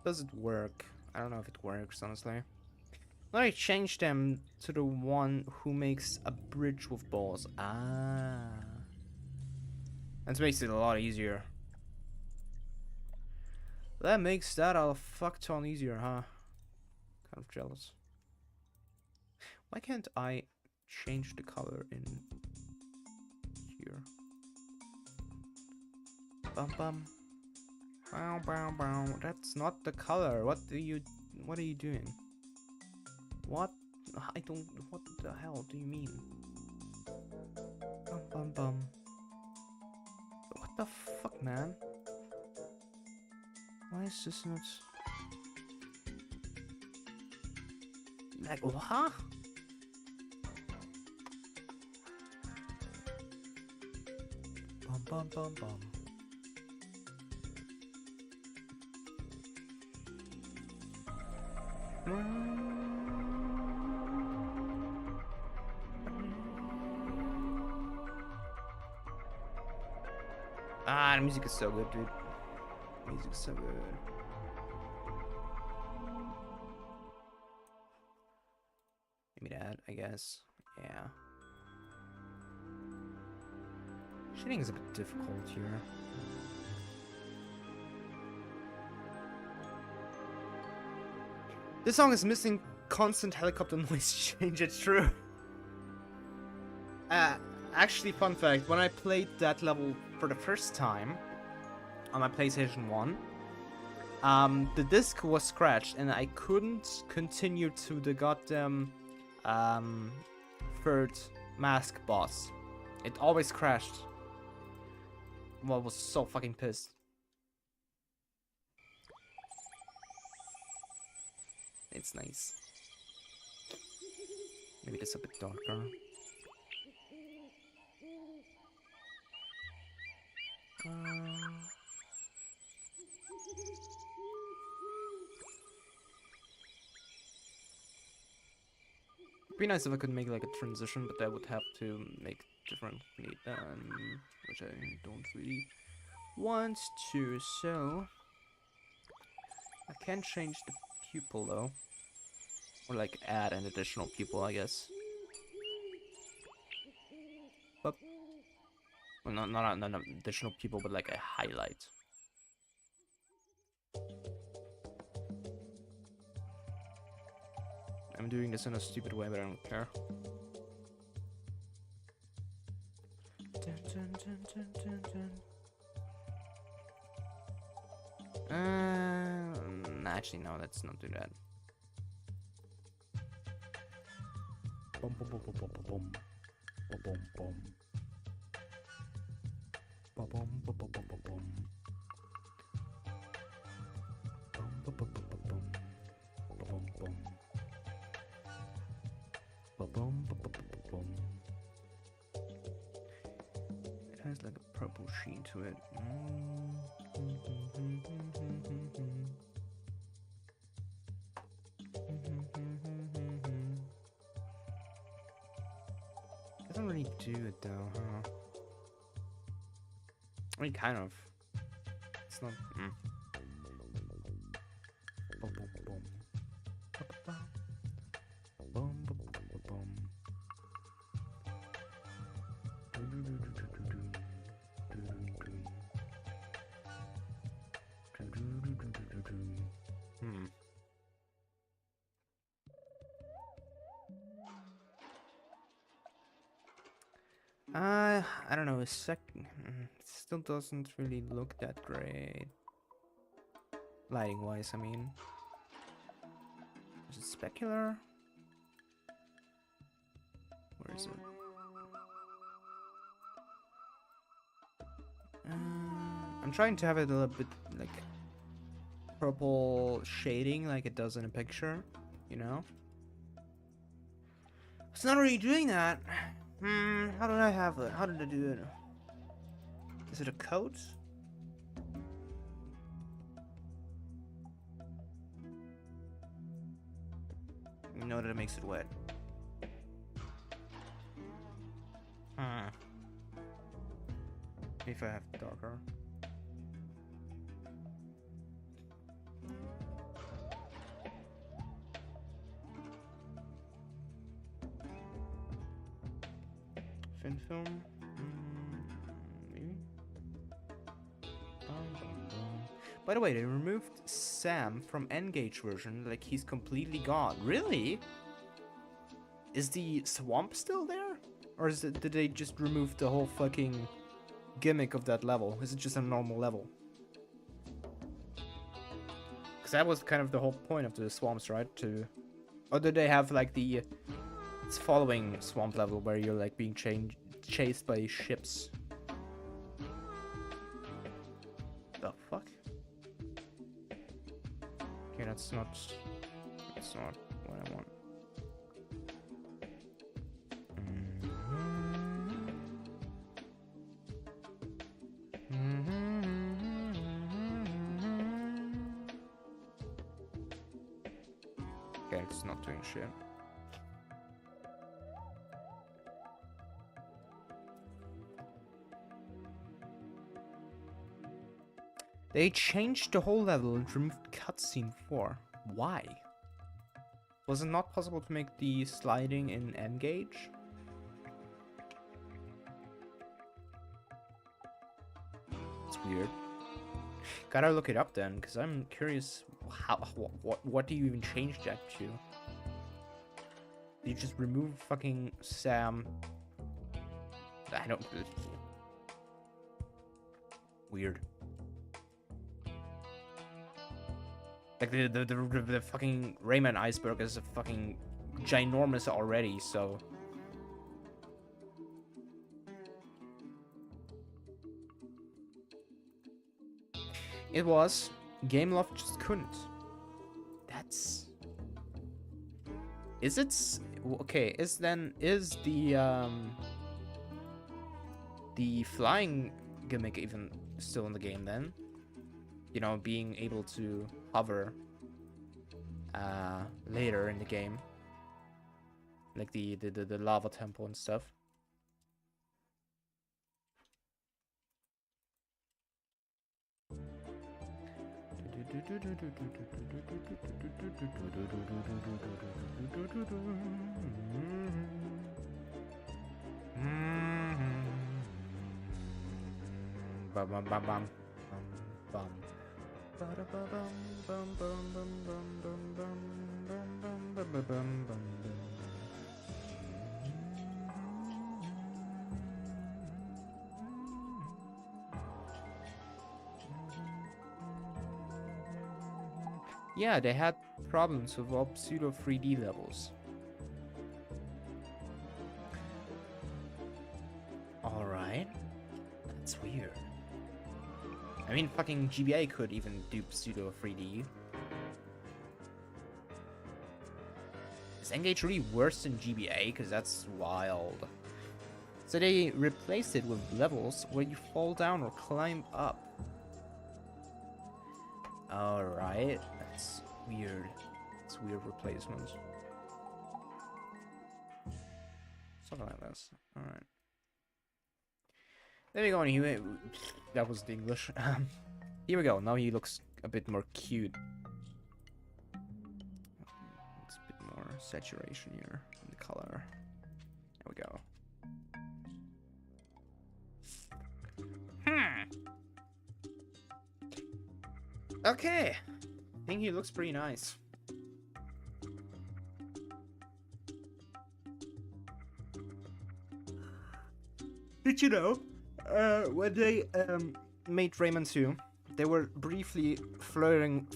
Does it work? I don't know if it works, honestly. Let me change them to the one who makes a bridge with balls. Ah. That makes it a lot easier. That makes that a fuck ton easier, huh? Kind of jealous. Why can't I change the color in here? Bum bum. Bow bow bow. That's not the color. What are you doing? What? I don't. What the hell do you mean? Bum bum bum. What the fuck, man? Why is this not? Like, what? Bum bum bum bum. Ah, the music is so good, dude. The music is so good. Maybe that, I guess. Yeah. Shading is a bit difficult here. This song is missing constant helicopter noise change, it's true. Actually, fun fact, when I played that level for the first time on my PlayStation 1, the disc was scratched and I couldn't continue to the goddamn third mask boss. It always crashed. Well, I was so fucking pissed. It's nice. Maybe it's a bit darker. It'd be nice if I could make like a transition, but I would have to make differently, which I don't really want to. So I can change the pupil though, or like add an additional pupil, I guess. But well, not an additional pupil, but like a highlight. I'm doing this in a stupid way, but I don't care. Actually, no, let's not do that. Boom, boom, boom, boom, boom, boom, boom, boom, boom. Boom, boom, boom, boom, boom, boom, boom. Boom, boom, boom, boom, boom, boom. Boom, boom. Boom, boom, boom, boom, boom, boom. It has like a purple sheen to it. Doesn't really do it though, huh? I mean, kind of. It's not. Boom, boom, boom. Boom, boom, boom, boom, boom. I don't know. It still doesn't really look that great. Lighting wise, I mean. Is it specular? Where is it? I'm trying to have it a little bit like purple shading like it does in a picture, you know? It's not really doing that. How did I have it? How did I do it? Is it a coat? You know that it makes it wet. If I have darker. Fin film? Maybe? By the way, they removed Sam from N-Gage version, like he's completely gone. Really? Is the swamp still there? Or did they just remove the whole fucking gimmick of that level? Is it just a normal level? Because that was kind of the whole point of the swamps, right? Or did they have like the following swamp level where you're like being chased by ships? The fuck? Okay, that's not what I want. Okay, it's not doing shit. They changed the whole level and removed cutscene 4. Why? Was it not possible to make the sliding in N-Gage? It's weird. Gotta look it up then, because I'm curious what do you even change that to? You just remove fucking Sam. I don't. Weird. Like the fucking Rayman iceberg is a fucking ginormous already, so. It was. Gameloft just couldn't. That's... Is it... Okay, is the flying gimmick even still in the game then? You know, being able to hover later in the game. Like the lava temple and stuff. Bum bum bum bum bum. Yeah, they had problems with all pseudo 3D levels. Alright. That's weird. I mean, fucking GBA could even do pseudo 3D. Is Engage really worse than GBA? Because that's wild. So they replaced it with levels where you fall down or climb up. Alright. That's weird. It's weird replacement. Something like this. Alright. There we go. Anyway, that was the English. Here we go. Now he looks a bit more cute. It's a bit more saturation here in the color. There we go. Okay. I think he looks pretty nice. Did you know? When they made Rayman 2, they were briefly flirting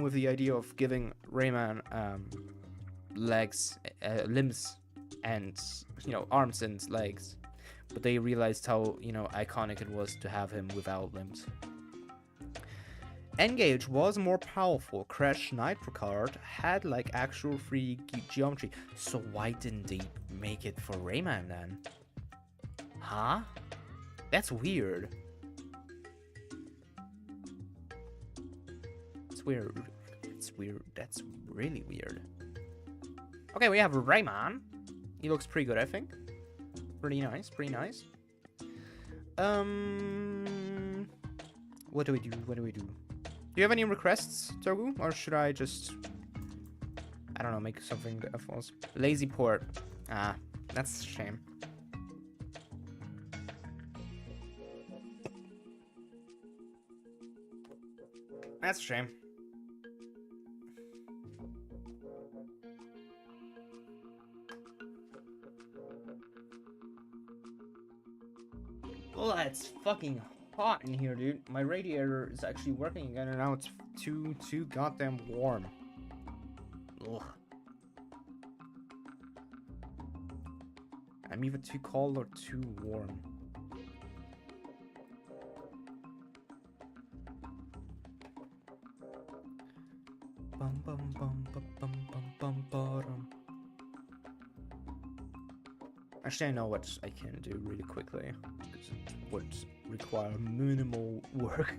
with the idea of giving Rayman legs, limbs, and arms and legs, but they realized how iconic it was to have him without limbs. N-Gage was more powerful. Crash Nitro Kart had like actual 3D geometry, so why didn't they make it for Rayman then? Huh? That's weird. It's weird. It's weird. That's really weird. Okay, we have Rayman. He looks pretty good, I think. Pretty nice. Pretty nice. What do we do? What do we do? Do you have any requests, Togu? Or should I just... I don't know, make something that falls. Lazy port. Ah, that's a shame. That's a shame. Oh, it's fucking hot in here, dude. My radiator is actually working again, and now it's too goddamn warm. Ugh. I'm either too cold or too warm. Bum bum bum bum bum bum bum bottom. Actually, I know what I can do really quickly, because it would require minimal work.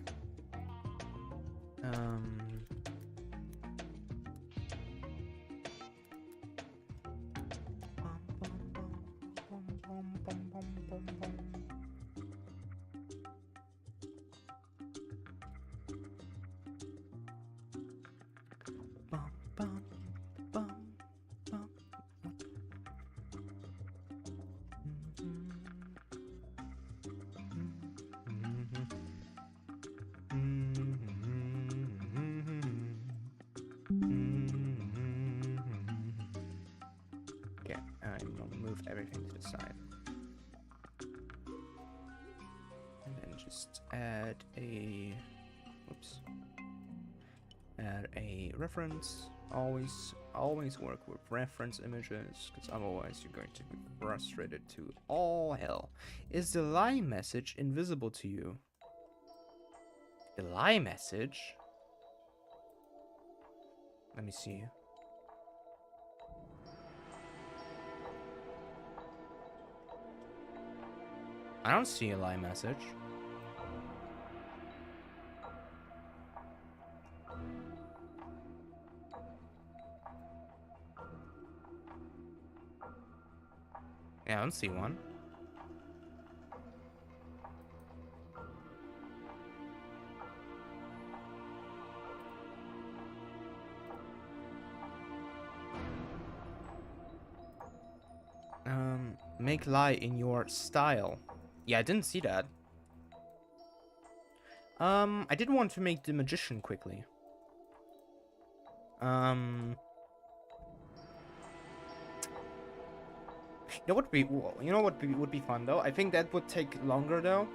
Okay, I'm gonna move everything to the side. And then just add a... Oops. Add a reference. Always work with reference images, because otherwise you're going to be frustrated to all hell. Is the line message invisible to you? The lie message? Let me see. I don't see a lie message. Yeah, I don't see one. Make lie in your style. Yeah, I didn't see that. I did want to make the magician quickly. You know what would be fun though? I think that would take longer though.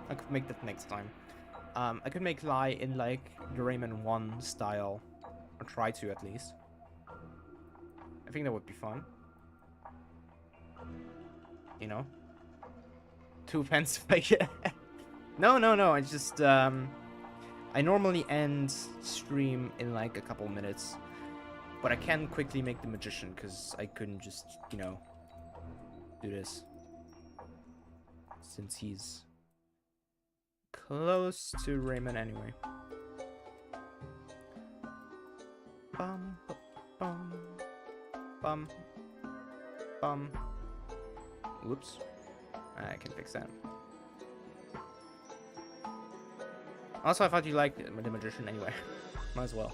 I could make that next time. I could make lie in like the Rayman 1 style, or try to at least. I think that would be fun. You know, 2 pence like no. I just I normally end stream in like a couple minutes, but I can quickly make the magician because I couldn't just, you know, do this since he's close to Rayman anyway. Bum bum bum bum. Whoops. I can fix that. Also, I thought you liked the magician anyway. Might as well.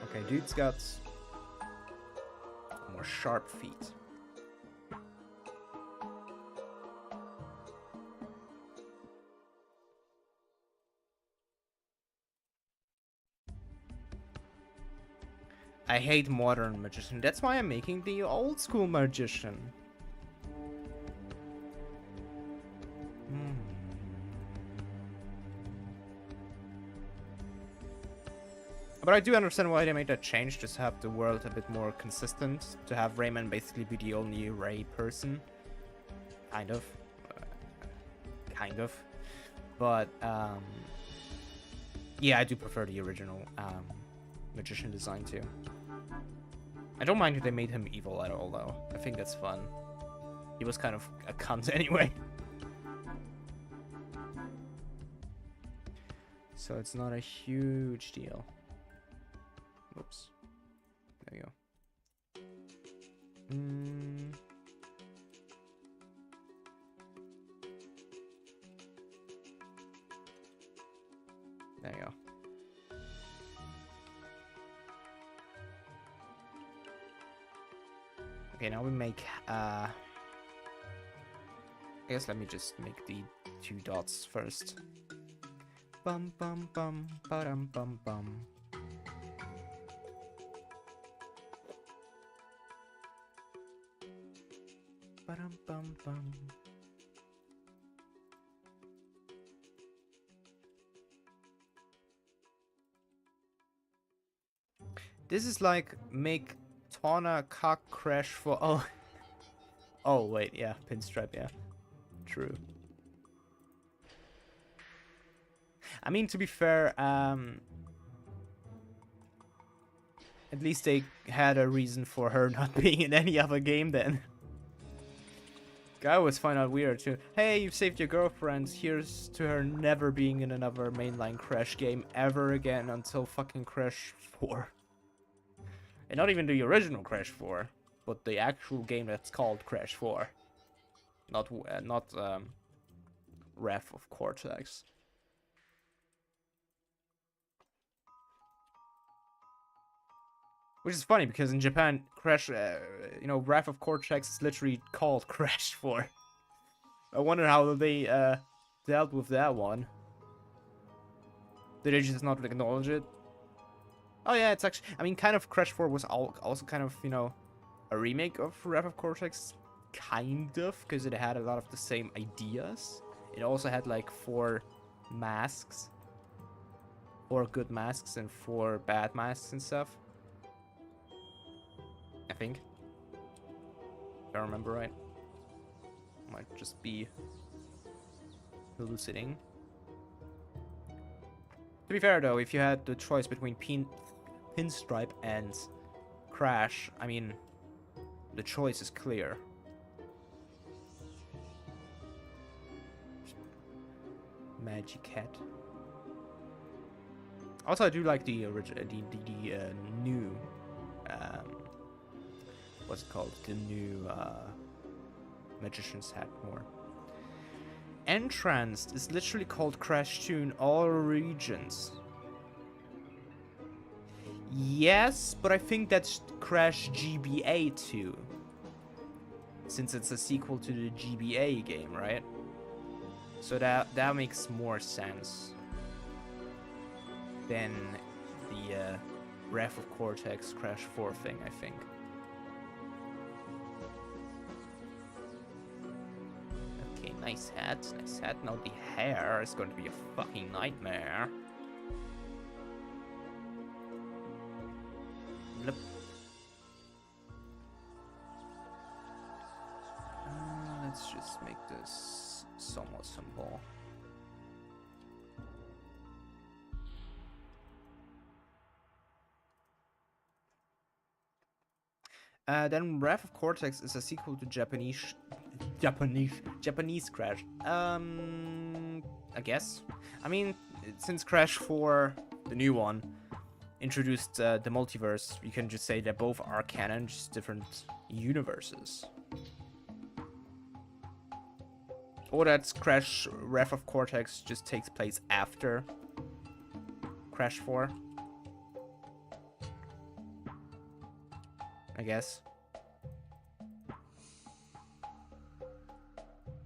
Okay, dude's got more sharp feet. I hate modern magician. That's why I'm making the old school magician. But I do understand why they made that change, just to have the world a bit more consistent, to have Rayman basically be the only Ray person. Kind of. But, yeah, I do prefer the original magician design too. I don't mind if they made him evil at all, though. I think that's fun. He was kind of a cunt anyway. So it's not a huge deal. Whoops. There you go. There you go. Okay, now we make, I guess let me just make the 2 dots first. Bum bum bum ba-dum bum bum. Ba-dum bum bum. This is like make Tawna cock crash for oh wait, yeah, pinstripe, yeah. True. I mean, to be fair, at least they had a reason for her not being in any other game then. I always find out weird too. Hey, you've saved your girlfriend. Here's to her never being in another mainline Crash game ever again until fucking Crash 4. And not even the original Crash 4, but the actual game that's called Crash 4. Not Wrath of Cortex. Which is funny because in Japan, Crash, you know, Wrath of Cortex is literally called Crash 4. I wonder how they dealt with that one. Did they just not acknowledge it? Oh yeah, it's actually, I mean, kind of Crash 4 was also kind of, you know, a remake of Wrath of Cortex, kind of, because it had a lot of the same ideas. It also had like 4 masks, 4 good masks and 4 bad masks and stuff. I think, if I remember right. Might just be hallucinating. To be fair though, if you had the choice between Pinstripe and Crash, I mean, the choice is clear. Magic Cat. Also, I do like the new, what's it called? The new Magician's Hat more. Entranced is literally called Crash 2 in all regions. Yes, but I think that's Crash GBA 2. Since it's a sequel to the GBA game, right? So that makes more sense than the Wrath of Cortex Crash 4 thing, I think. Okay, nice hat, nice hat. Now the hair is going to be a fucking nightmare. Blip. Let's just make this somewhat simple. Then Wrath of Cortex is a sequel to Japanese Crash. I guess. I mean, since Crash 4, the new one, introduced the multiverse, you can just say that both are canon, just different universes. Or that Crash Wrath of Cortex just takes place after Crash 4. I guess.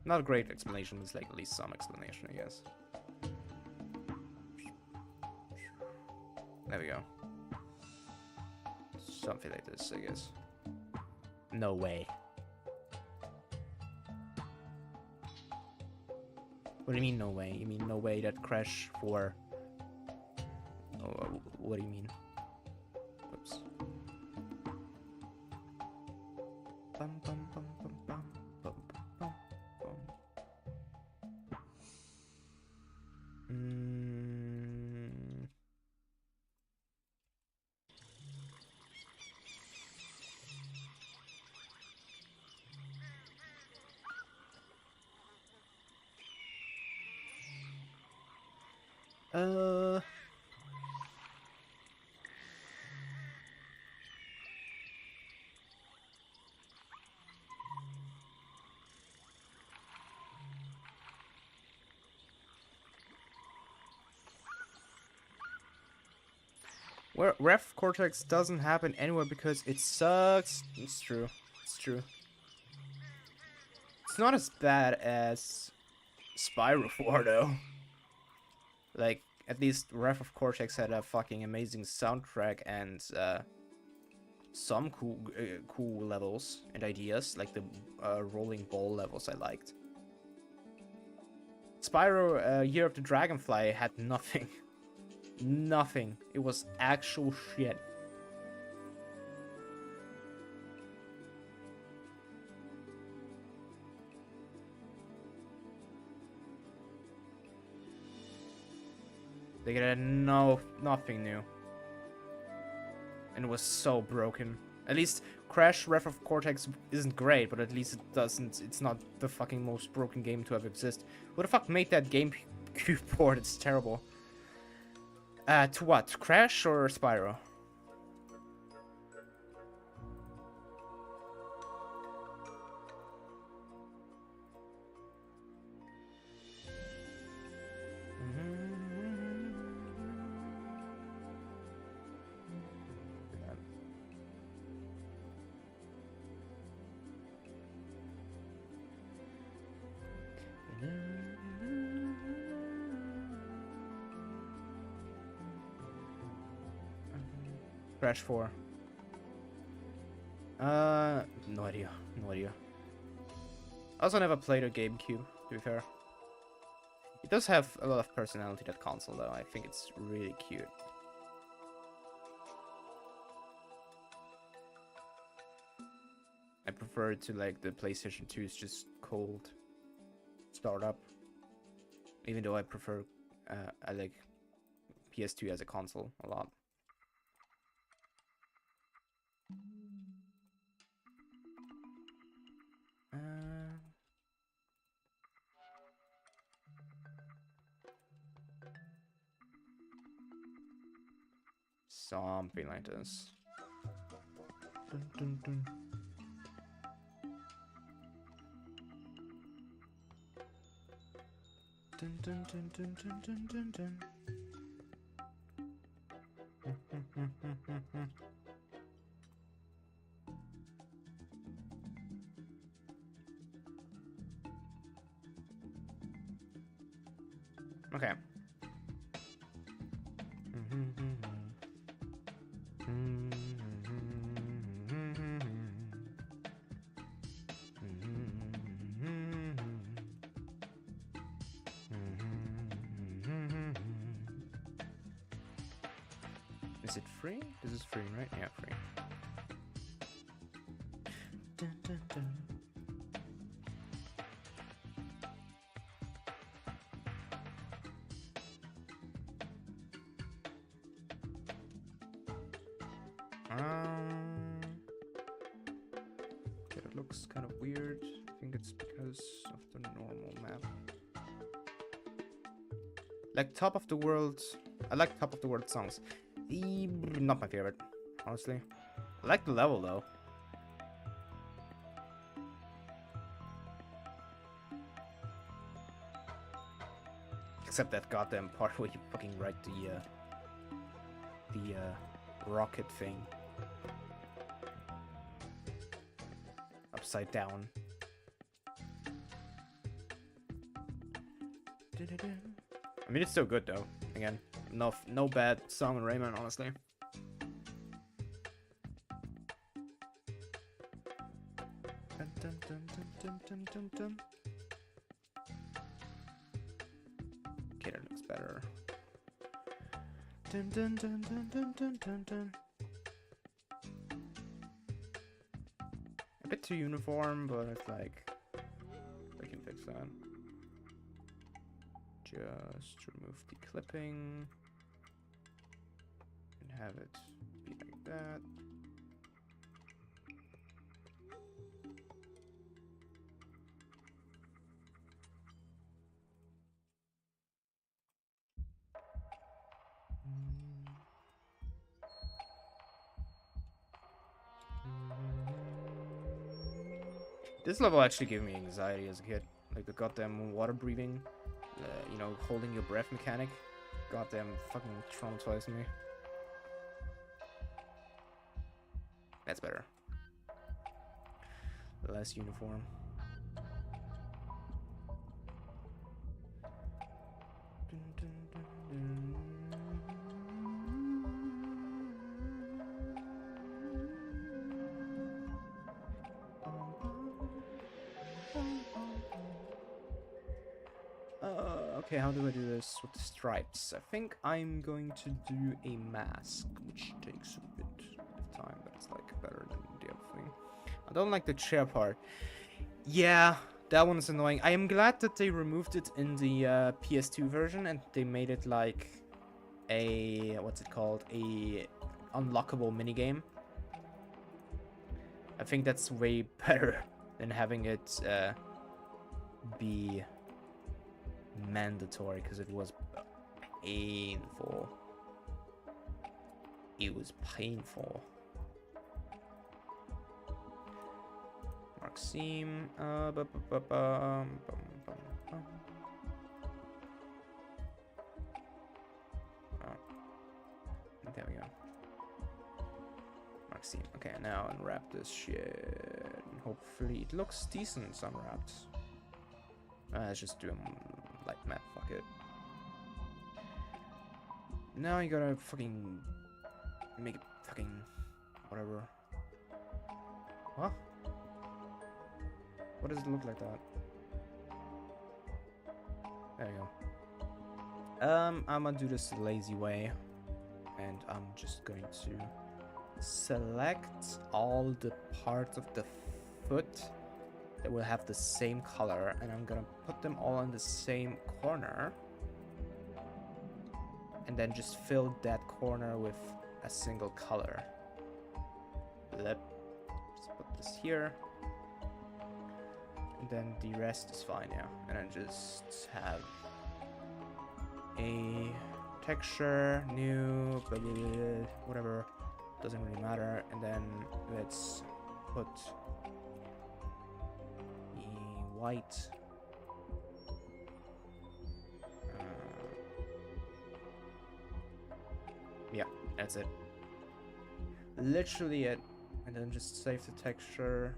Not a great explanation, it's like at least some explanation, I guess. There we go. Something like this, I guess. No way. What do you mean no way? You mean no way that Crash 4... Oh, what do you mean? Whoops. Bum, bum, bum, bum, bum, bum, bum, bum. Where Ref Cortex doesn't happen anywhere because it sucks. It's true. It's true. It's not as bad as Spyro 4 though. Like, at least Wrath of Cortex had a fucking amazing soundtrack and some cool levels and ideas, like the rolling ball levels I liked. Spyro Year of the Dragonfly had nothing. Nothing. It was actual shit. They had nothing new. And it was so broken. At least Crash Wrath of Cortex isn't great, but at least it's not the fucking most broken game to ever exist. Who the fuck made that GameCube port? It's terrible. To what? Crash or Spyro? Crash 4. No idea. No idea. I also never played a GameCube, to be fair. It does have a lot of personality, that console, though. I think it's really cute. I prefer it to, like, the PlayStation 2 is just cold startup. Even though I prefer, I like PS2 as a console a lot. Something like this. Dun, dun, dun. Dun, dun, dun, dun, dun, dun, dun, dun. Okay. Is it free? This is free, right? Yeah, free. Dun, dun, dun. Okay, that looks kind of weird. I think it's because of the normal map. Like Top of the World. I like Top of the World songs. Not my favorite, honestly. I like the level though. Except that goddamn part where you fucking ride the rocket thing upside down. I mean, it's still good though. Again, no bad song in Rayman, honestly. Dun, dun, dun, dun, dun, dun, dun. Okay, that looks better. Dun, dun, dun, dun, dun, dun, dun, dun. A bit too uniform, but it's like I can fix that. Just remove the clipping and have it be like that. This level actually gave me anxiety as a kid. Like the goddamn water breathing, you know, holding your breath mechanic. Goddamn fucking traumatized me. That's better. Less uniform. Dun, dun, dun, dun. Okay, how do I do this with the stripes? I think I'm going to do a mask, which takes a bit of time, but it's like better than the other thing. I don't like the chair part. Yeah, that one is annoying. I am glad that they removed it in the PS2 version and they made it like a, what's it called? A unlockable minigame. I think that's way better than having it be mandatory, because it was painful. It was painful. Maxime. Oh, there we go. Maxime. Okay, now unwrap this shit. Hopefully it looks decent unwrapped. Let's just do a light map, fuck it. Now you gotta fucking Make it fucking whatever. Huh? What does it look like that? There you go. I'm gonna do this the lazy way, and I'm just going to select all the parts of the foot that will have the same color, and I'm gonna put them all in the same corner, and then just fill that corner with a single color. Let's put this here, and then the rest is fine now. And then just have a texture, new, blah, blah, blah, whatever, doesn't really matter. And then let's put the white. Yeah, that's it. Literally it. And then just save the texture.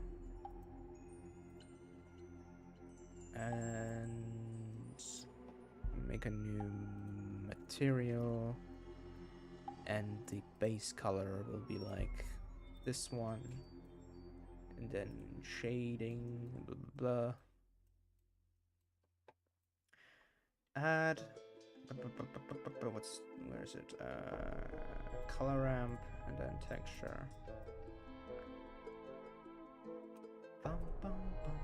And make a new material. And the base color will be like this one. And then shading, blah, blah, blah. Add. Where is it? Color ramp and then texture. Bum, bum, bum.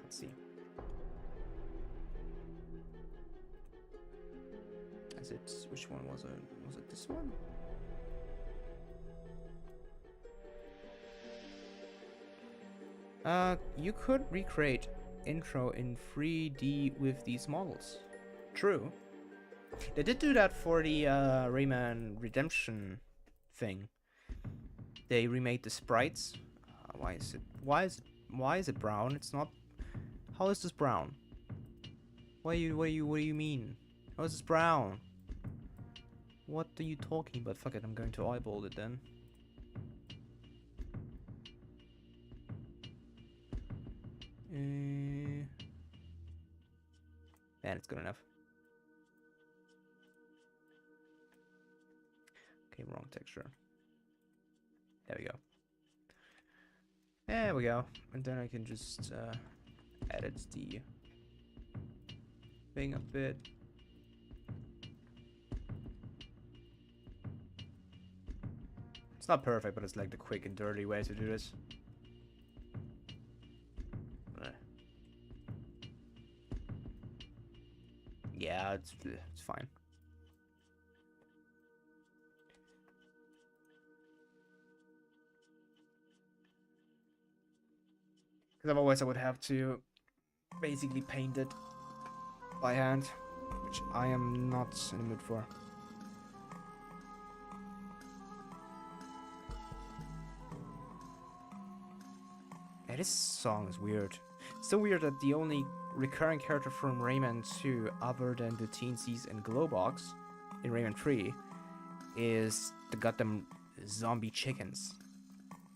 Let's see. Is it? Which one was it? Was it this one? You could recreate intro in 3D with these models. True. They did do that for the Rayman Redemption thing. They remade the sprites. Why is it brown? It's not. How is this brown? What do you mean? How is this brown? What are you talking about? Fuck it, I'm going to eyeball it then. Man, it's good enough. Okay, wrong texture. There we go. There we go. And then I can just edit the thing a bit. It's not perfect, but it's like the quick and dirty way to do this. Yeah, it's fine. Because otherwise I would have to basically paint it by hand, which I am not in the mood for. Yeah, this song is weird. It's so weird that the only recurring character from Rayman 2, other than the Teensies and Glowbox in Rayman 3, is the goddamn zombie chickens.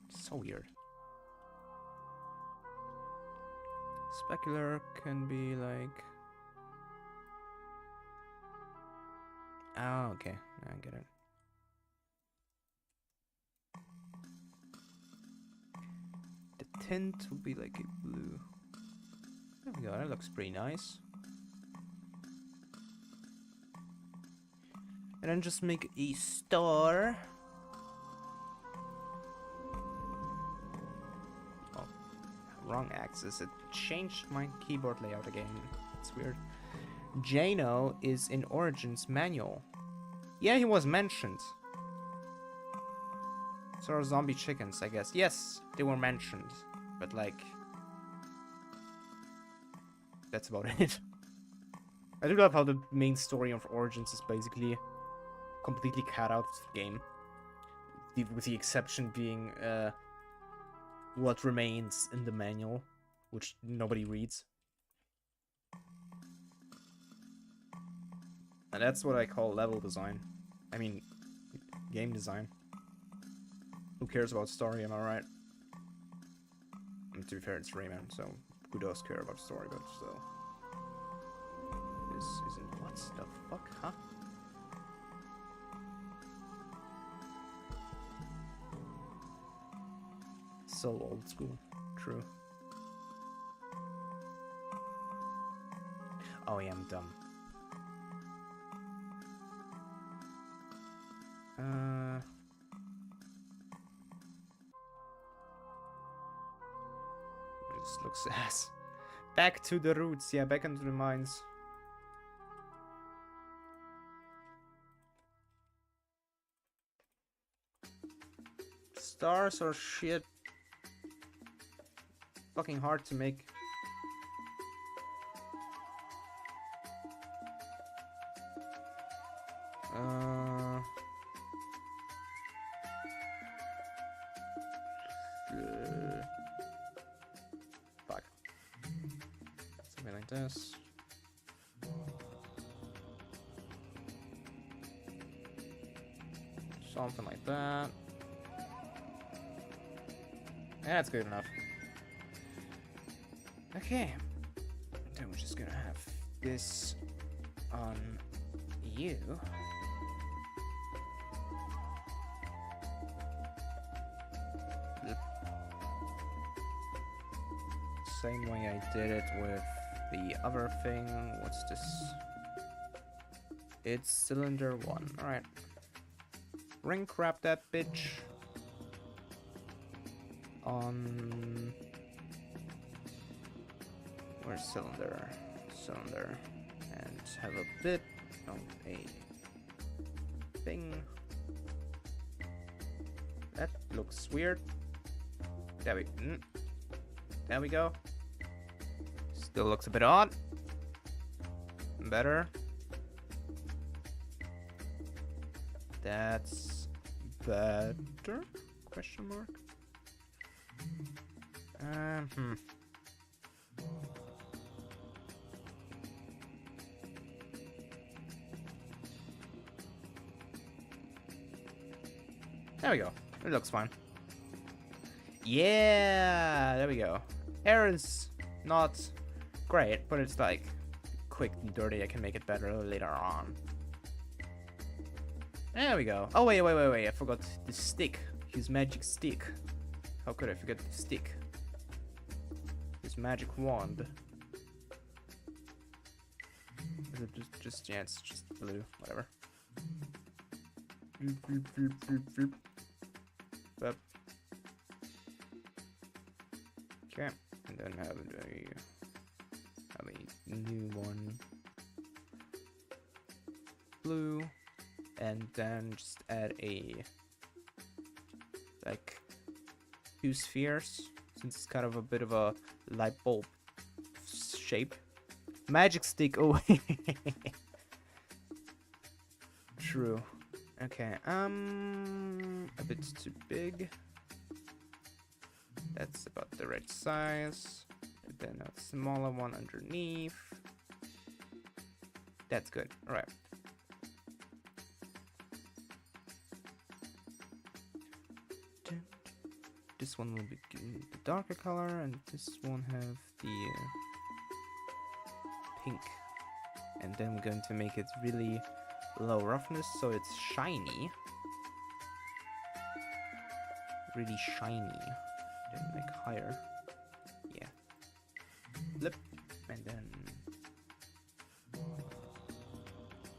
So weird. Specular can be like... Oh, okay. I get it. The tint will be like a blue. There we go, that looks pretty nice. And then just make a star. Oh, wrong axis. It changed my keyboard layout again. It's weird. Jano is in Origins manual. Yeah, he was mentioned. So are zombie chickens, I guess. Yes, they were mentioned. But like... that's about it. I do love how the main story of Origins is basically completely cut out of the game. With the exception being what remains in the manual, which nobody reads. And that's what I call level design. I mean, game design. Who cares about story, am I right? And to be fair, it's Rayman, so who does care about story, but still. This isn't what? the fuck, huh? So old school. True. Oh yeah, I'm dumb. This looks ass. Back to the roots, yeah, back into the mines. Stars are shit. Fucking hard to make. Fuck. Something like this. Something like that. That's good enough. Okay. Then we're just gonna have this on you. Same way I did it with the other thing. What's this? It's cylinder 1. Alright. Ring crap that bitch on... Where's cylinder? Cylinder. And have a bit of a thing. That looks weird. There we go. Still looks a bit odd. Better. That's better? Question mark. There we go. It looks fine. Yeah, there we go. Hair is not great, but it's like quick and dirty. I can make it better later on. There we go. Oh, wait. I forgot the stick. His magic stick. How could I forget the stick? His magic wand. Is it just yeah, it's just blue. Whatever. But okay, and then have a new one, blue, and then just add a like 2 spheres, since it's kind of a bit of a light bulb shape. Magic stick. Oh, true. Okay, a bit too big. That's about the right size. And then a smaller one underneath. That's good. All right. This one will be the darker color, and this one have the pink. And then we're going to make it really low roughness, so it's shiny. Really shiny. Then like higher. Yeah. Flip. And then...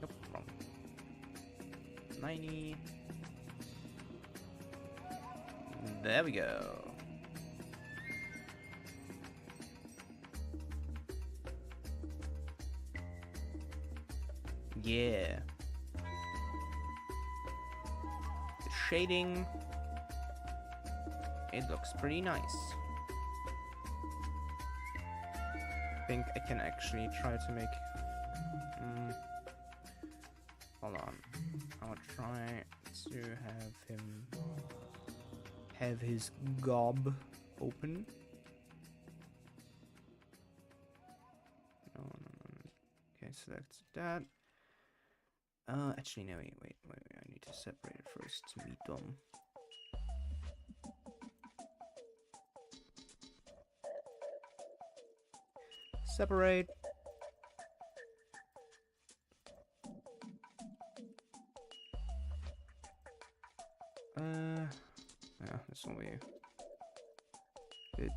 Nope, wrong. 90. There we go. Yeah. The shading, it looks pretty nice. I think I can actually try to make... hold on. I'll try to have him have his gob open. No. Okay, so that's that. Actually, no, wait. I need to separate it first to be dumb. Separate. Yeah, it's only a bit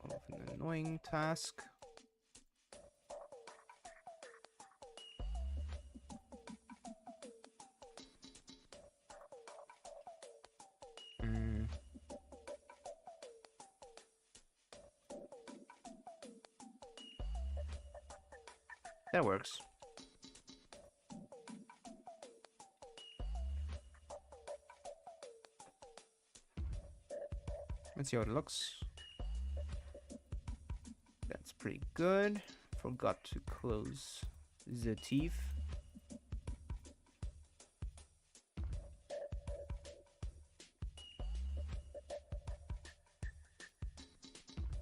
of an annoying task. That works. Let's see how it looks. That's pretty good. Forgot to close the teeth.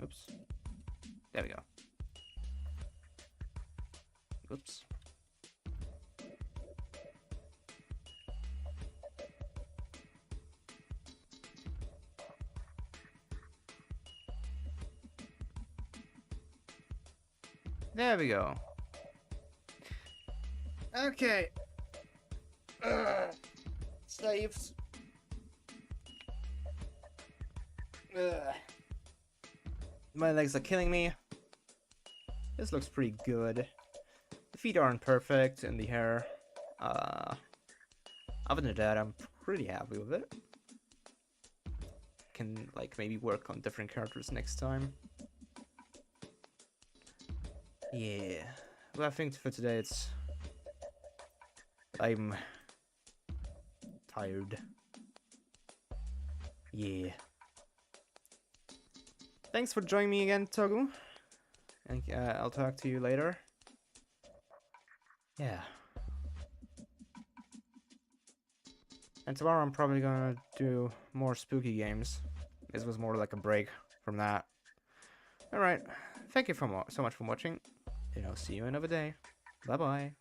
Oops. There we go. Oops. There we go. Okay. Saved. My legs are killing me. This looks pretty good. The feet aren't perfect, and the hair. Other than that, I'm pretty happy with it. Can like maybe work on different characters next time. Yeah. Well, I think for today I'm tired. Yeah. Thanks for joining me again, Togu. And I'll talk to you later. Yeah. And tomorrow I'm probably gonna do more spooky games. This was more like a break from that. Alright. Thank you so much for watching. And I'll see you another day. Bye bye.